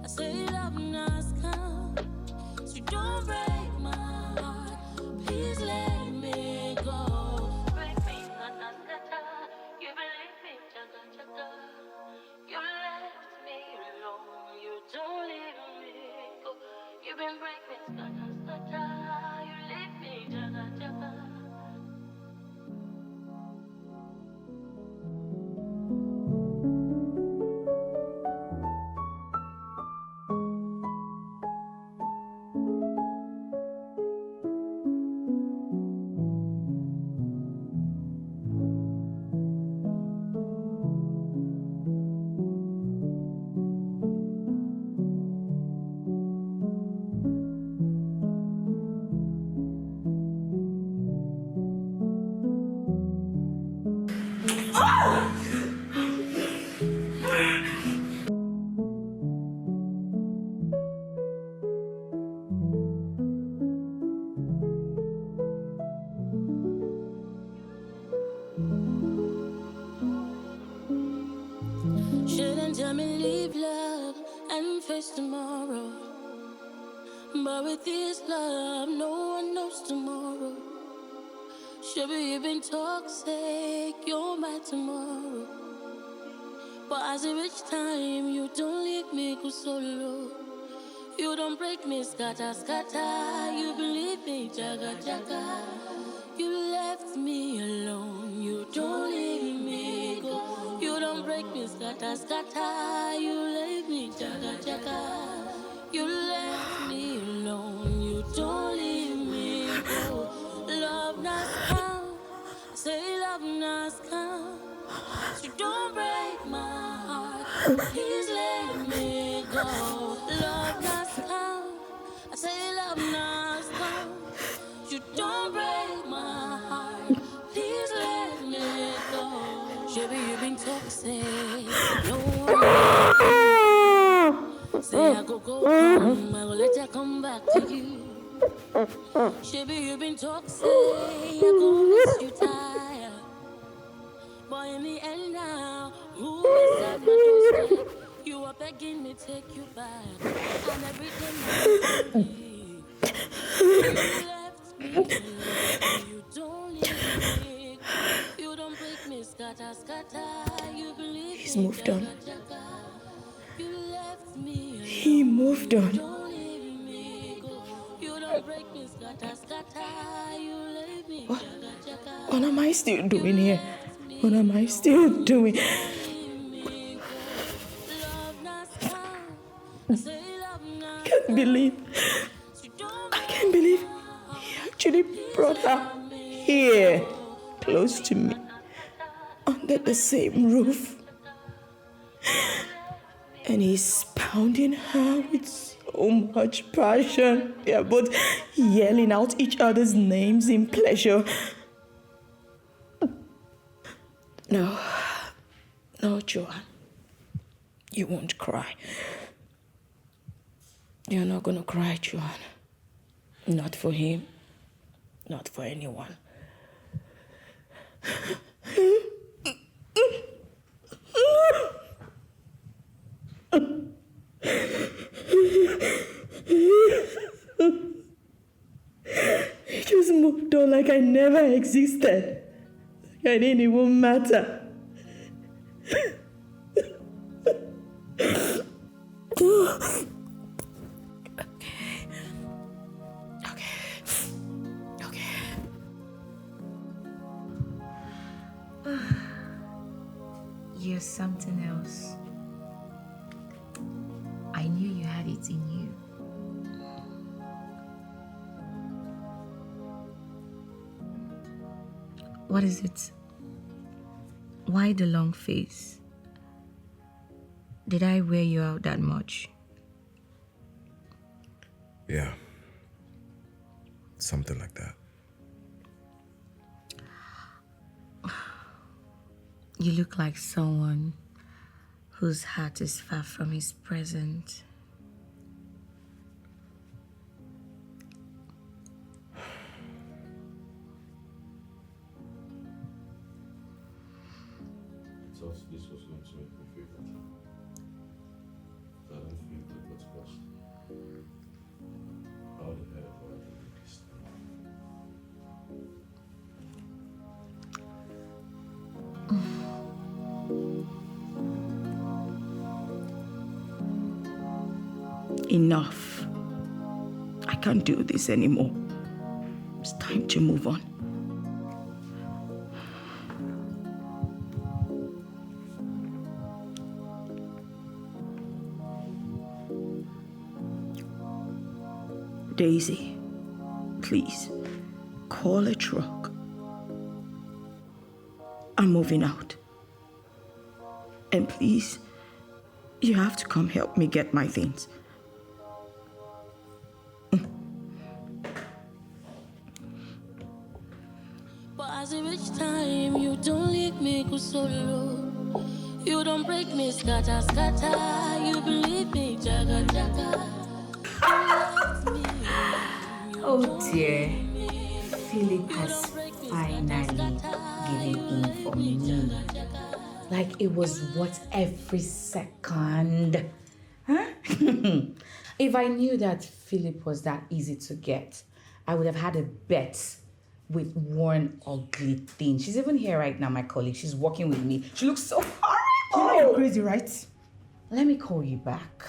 I say love not come. So don't break my heart, please let me go. Break me, scatter, scatter. You believe me, jaga, jaga. You left me alone, you don't leave me go. You've been breaking, scatter, scatter. You leave me, jaga, jaga. Shouldn't tell me leave love and face tomorrow. But with this love, no one knows tomorrow. Should be even toxic, you're my tomorrow. But as a rich time, you don't leave me go solo. You don't break me, scatter, scatter. You believe me, jaga, jaga. You left me alone, you don't leave me go. You don't break me, scatter, scatter. You leave me, jaga, jaga. You left me alone, you don't leave me go. Love not come, I say love not come. So don't break my heart, please let me go. Love not come, I say love not come. You don't break my heart, please let me go. Shabby, you've been toxic, no one. Say I go home, I will let you come back to you. Shabby, you've been toxic, I go miss you tired. Boy, in the end now, who is at my doorstep? You are begging me take you back, and everything you me. You left me alone, you don't leave me. You don't break me, scatter, scatter. You believe He's me, moved on. jaga, jaga. You left me alone, He moved on. don't leave me go. You don't break me, scatter, scatter. You leave me, jaga, jaga. What am I still doing here? What am I still doing? Can't believe. I brought her here, close to me, under the same roof. And he's pounding her with so much passion. They are both yelling out each other's names in pleasure. No, Joanne. You won't cry. You're not gonna cry, Joanne. Not for him. Not for anyone. He just moved on like I never existed. Like I didn't even matter. You're something else. I knew you had it in you. What is it? Why the long face? Did I wear you out that much? Yeah. Something like that. You look like someone whose heart is far from his present. So this was going to make me feel better. I don't feel good, what's worse? I only heard what I did this. Enough. I can't do this anymore. It's time to move on. Daisy, please, call a truck. I'm moving out. And please, you have to come help me get my things. But as it reach time, you don't leave me go solo. You don't break me, scatter, scatter. You believe me, jaga, jaga. Oh dear, Philip has finally given in for me. Like it was worth every second. Huh? If I knew that Philip was that easy to get, I would have had a bet with one ugly thing. She's even here right now, my colleague. She's working with me. She looks so horrible. You know you're crazy, right? Let me call you back.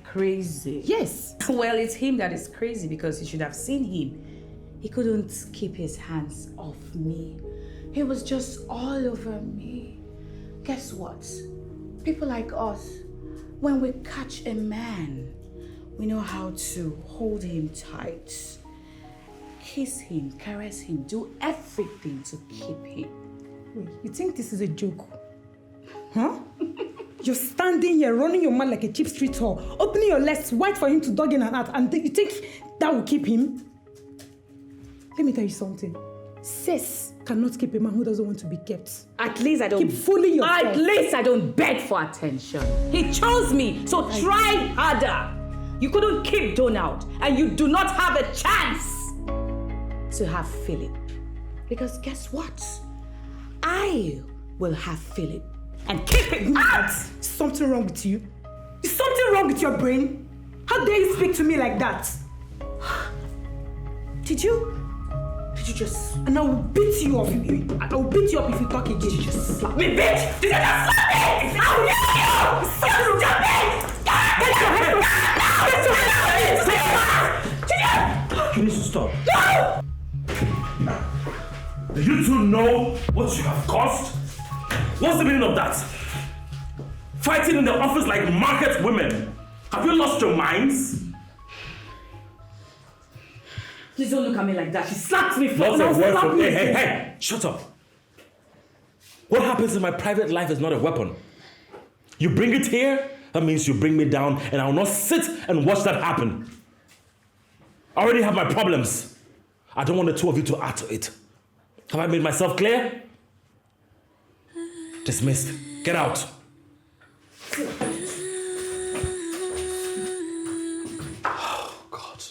Crazy? Yes. Well, it's him that is crazy because you should have seen him. He couldn't keep his hands off me. He was just all over me. Guess what? People like us, when we catch a man, we know how to hold him tight, kiss him, caress him, do everything to keep him. Wait, you think this is a joke? Huh? You're standing here running your mouth like a cheap street whore, opening your legs wide for him to dug in and out, and you think that will keep him? Let me tell you something. Sex cannot keep a man who doesn't want to be kept. At least I don't... Keep fooling yourself. At least I don't beg for attention. He chose me, so try harder. You couldn't keep Donald, and you do not have a chance to have Philip. Because guess what? I will have Philip and keep it out. Something wrong with you? Is something wrong with your brain? How dare you speak to me like that? Did you just... And I will beat you up. I will beat you up if you talk again. Did you just slap me, bitch? Did you just slap me? How dare you? Stop it! Get your head off! Get your head off! You need to stop. No! Do you two know what you have caused? What's the meaning of that? Fighting in the office like market women. Have you lost your minds? Please don't look at me like that. She slapped me. Not now a word slap from me Hey, again. hey! Shut up! What happens in my private life is not a weapon. You bring it here, that means you bring me down, and I will not sit and watch that happen. I already have my problems. I don't want the two of you to add to it. Have I made myself clear? Dismissed. Get out. Oh, God.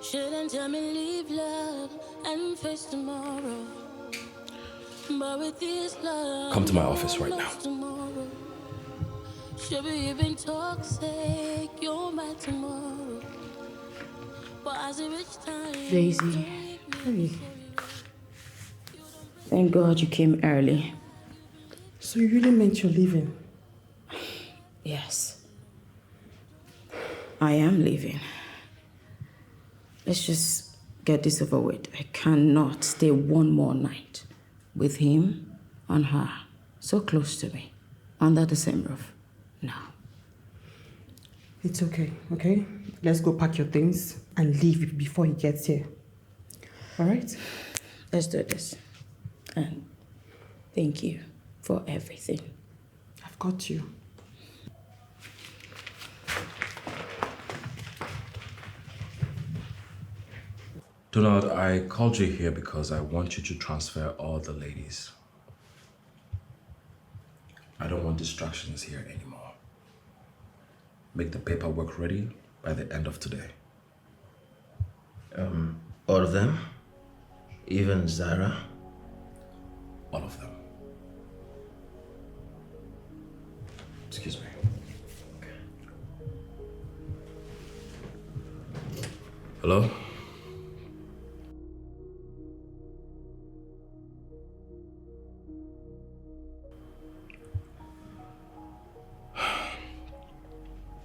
Shouldn't tell me leave love and face tomorrow. But with this love, Come to my office right now. Tomorrow. Should be even toxic, you're my tomorrow. But as a rich time, Daisy, hey. Thank God you came early. So you really meant you're leaving? Yes. I am leaving. Let's just get this over with. I cannot stay one more night with him and her so close to me under the same roof. No. It's okay, okay? Let's go pack your things and leave before he gets here. All right? Let's do this. And thank you for everything. I've got you. Donald, I called you here because I want you to transfer all the ladies. I don't want distractions here anymore. Make the paperwork ready by the end of today. All of them? Even Zara? All of them. Excuse me. Hello?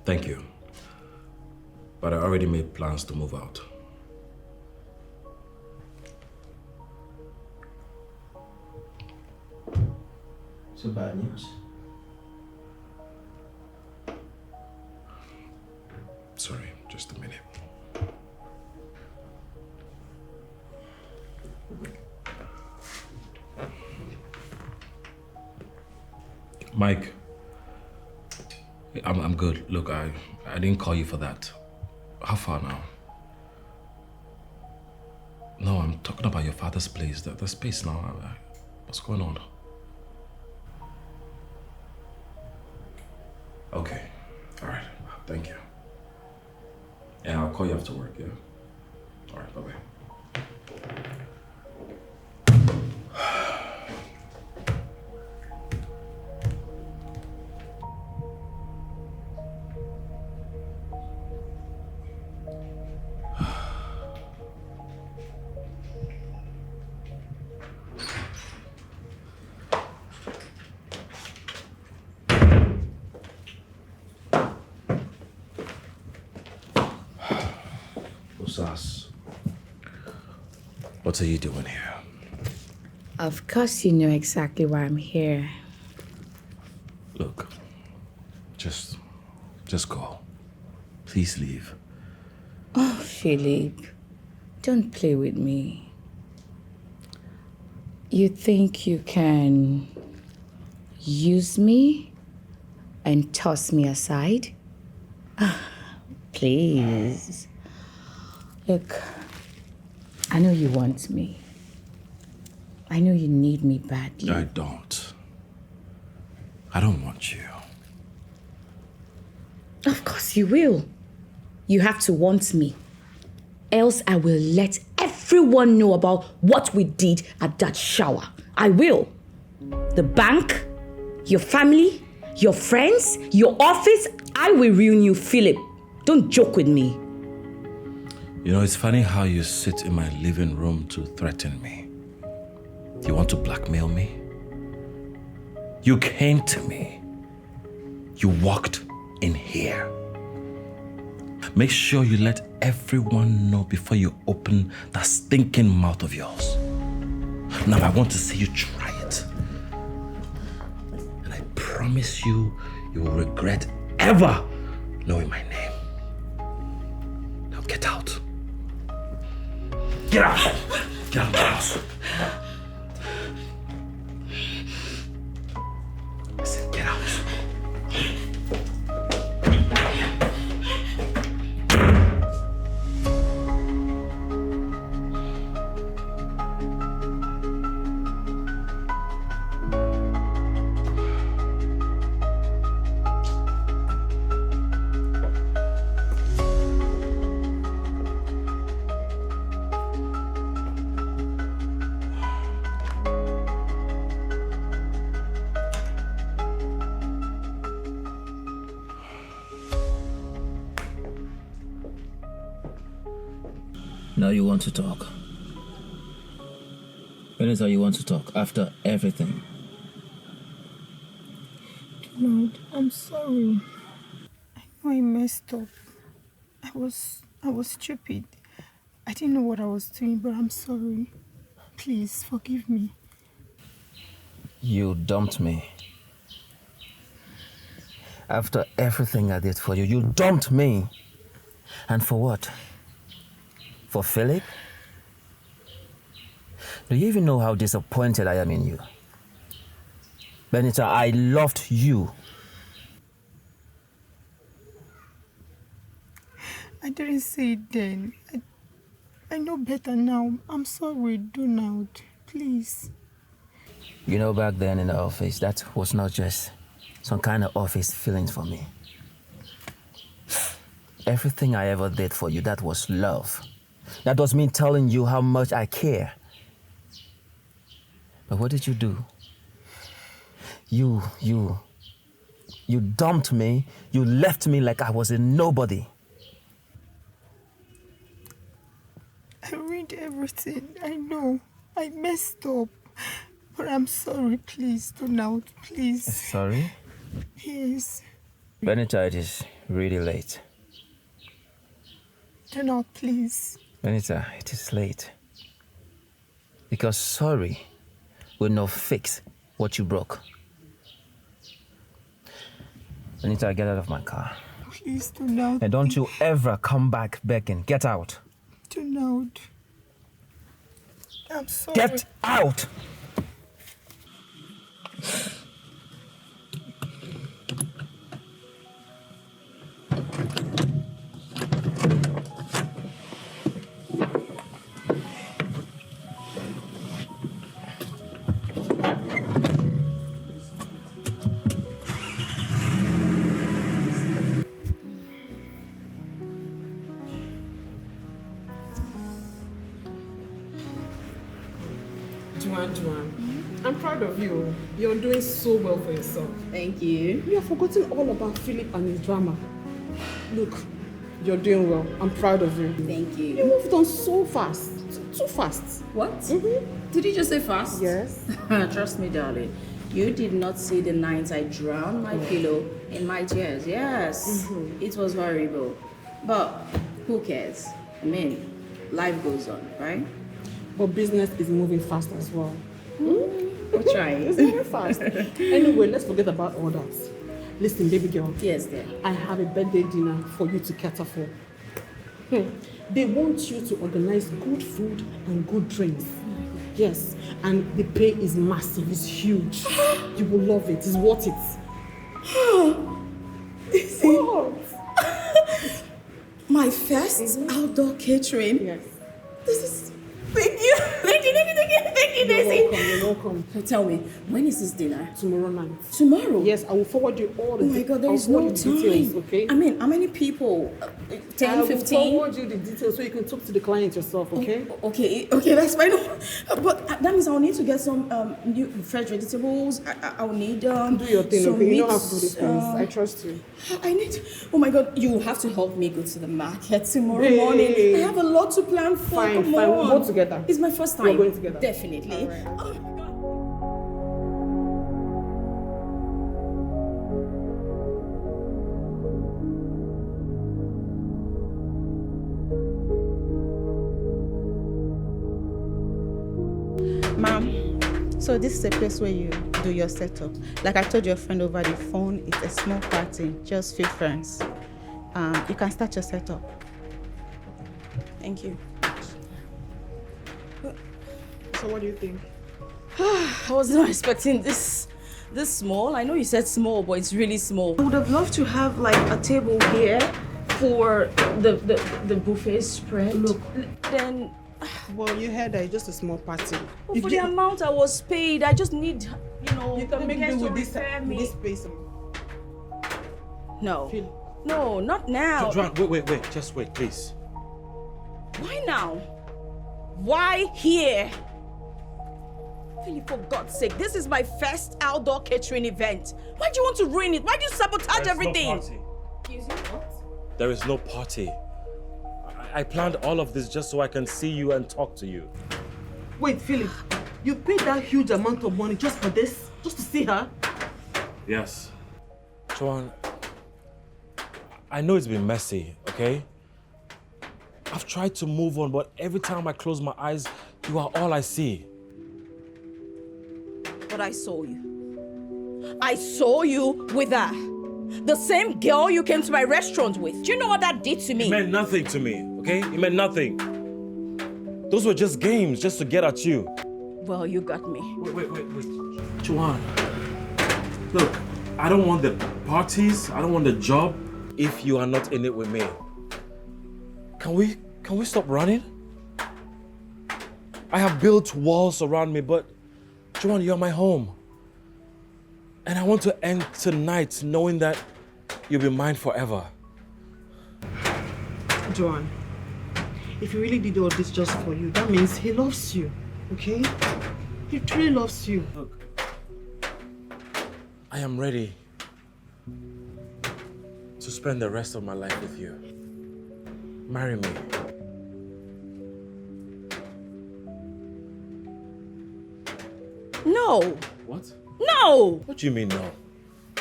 Thank you. But I already made plans to move out. So bad news. Sorry, just a minute. Mike, I'm good. Look, I didn't call you for that. How far now? No, I'm talking about your father's place, the space now. What's going on? Okay, all right, thank you. Yeah, I'll call you after work, yeah? All right, bye-bye. What are you doing here? Of course you know exactly why I'm here. Look, just go. Please leave. Oh, Philip, don't play with me. You think you can use me and toss me aside? Please. Look, I know you want me. I know you need me badly. I don't. I don't want you. Of course you will. You have to want me. Else I will let everyone know about what we did at that shower. I will. The bank, your family, your friends, your office, I will ruin you, Philip. Don't joke with me. You know, it's funny how you sit in my living room to threaten me. You want to blackmail me? You came to me. You walked in here. Make sure you let everyone know before you open that stinking mouth of yours. Now I want to see you try it. And I promise you, you will regret ever knowing my name. Now get out. Get out! Get out of the house. I said get out. Now you want to talk. When is that you want to talk? After everything. Lord, I'm sorry. I know I messed up. I was stupid. I didn't know what I was doing, but I'm sorry. Please forgive me. You dumped me. After everything I did for you, you dumped me. And for what? For Philip? Do you even know how disappointed I am in you? Benita, I loved you. I didn't say it then. I know better now. I'm sorry, Donald. Please. You know, back then in the office, that was not just some kind of office feeling for me. Everything I ever did for you, that was love. That was me telling you how much I care. But what did you do? You dumped me. You left me like I was a nobody. I ruined everything. I know. I messed up. But I'm sorry, please, Donald, please. Sorry? Yes. Benita, it is really late. Donald, please. Benita, it is late. Because sorry will not fix what you broke. Benita, get out of my car. Please, Donald. And don't you ever come back begging. Get out. Donald. I'm sorry. Get out! Juan, I'm proud of you. You're doing so well for yourself. Thank you. You have forgotten all about Philip and his drama. Look, you're doing well. I'm proud of you. Thank you. You moved on so fast. Too fast. What? Mm-hmm. Did you just say fast? Yes. Trust me, darling. You did not see the nights I drowned my pillow in my tears. Yes. Mm-hmm. It was horrible. But who cares? I mean, life goes on, right? But business is moving fast as well. We're trying. It's moving fast. Anyway, let's forget about all that. Listen, baby girl. Yes, dear. I have a birthday dinner for you to cater for. They want you to organize good food and good drinks. Yes, and the pay is massive. It's huge. You will love it. It's worth it. What? My first outdoor catering? Yes. This is... Thank you. Thank you, Daisy. You're welcome. So tell me, when is this dinner? Tomorrow night. Tomorrow? Yes, I will forward you all the Oh my God, there is I'll no forward you the details, time. okay? I mean, how many people? 10, I will 15? forward you the details so you can talk to the client yourself, okay? Okay, that's fine. But that means I'll need to get some new fresh vegetables. I'll need Do your thing, some okay? meat, You know how to do these things. I trust you. I need. Oh my God, you have to help me go to the market tomorrow Hey. morning. I have a lot to plan for. Fine, Come fine. on. We'll go together. It's my first time. We're going together. Definitely. Mom, So this is a place where you do your setup. Like I told your friend over the phone, it's a small party, just few friends. You can start your setup. Thank you. So what do you think? I was not expecting this small. I know you said small, but it's really small. I would have loved to have like a table here for the buffet spread. Look. Then, well, you heard that it's just a small party. but for the amount I was paid, I just need, you can make do with this space. No. No, not now. Joanne, wait. Just wait, please. Why now? Why here? Philip, for God's sake, this is my first outdoor catering event. Why do you want to ruin it? Why do you sabotage everything? No party. Excuse me, what? There is no party. I planned all of this just so I can see you and talk to you. Wait, Philip, you paid that huge amount of money just for this? Just to see her? Yes. Joanne, I know it's been messy, okay? I've tried to move on, but every time I close my eyes, you are all I see. But I saw you. I saw you with her. The same girl you came to my restaurant with. Do you know what that did to me? It meant nothing to me, okay? It meant nothing. Those were just games, just to get at you. Well, you got me. Wait. Joanne, look, I don't want the parties, I don't want the job if you are not in it with me. Can we stop running? I have built walls around me, but Joanne, you're my home. And I want to end tonight knowing that you'll be mine forever. Joanne, if he really did all this just for you, that means he loves you, okay? He truly loves you. Look, I am ready to spend the rest of my life with you. Marry me. No. What? No! What do you mean no?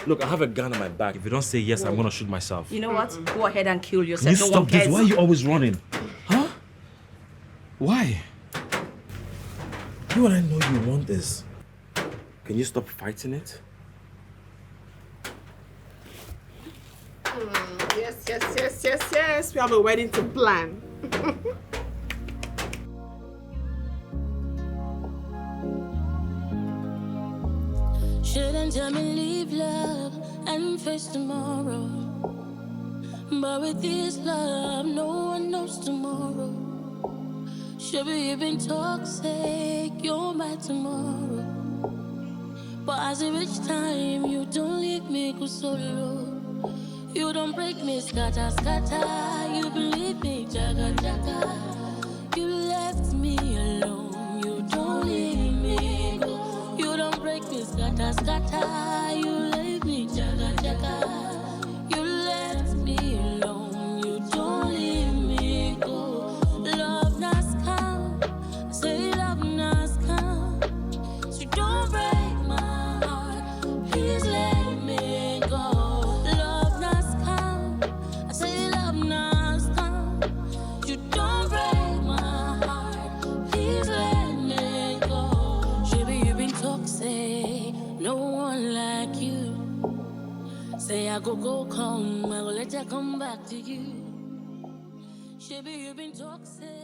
Look, I have a gun on my back. If you don't say yes, I'm gonna shoot myself. You know what? Go ahead and kill yourself. Can you No stop one this? cares. Why are you always running? Huh? Why? You and I know you want this. Can you stop fighting it? Yes. We have a wedding to plan. Shouldn't tell me leave love and face tomorrow. But with this love, no one knows tomorrow. Should be you've been toxic, you're my tomorrow. But as it reach time, you don't leave me go solo. You don't break me, scatter. You believe me, jaga. You left me alone, you don't leave me go. You don't break me, scatter. You leave me, jaga. You left me alone, you don't leave me go. Love nas come, I say love nas come. So don't break my heart, please let me go. No one like you. Say I go come, I will let you come back to you. Baby, you've been toxic.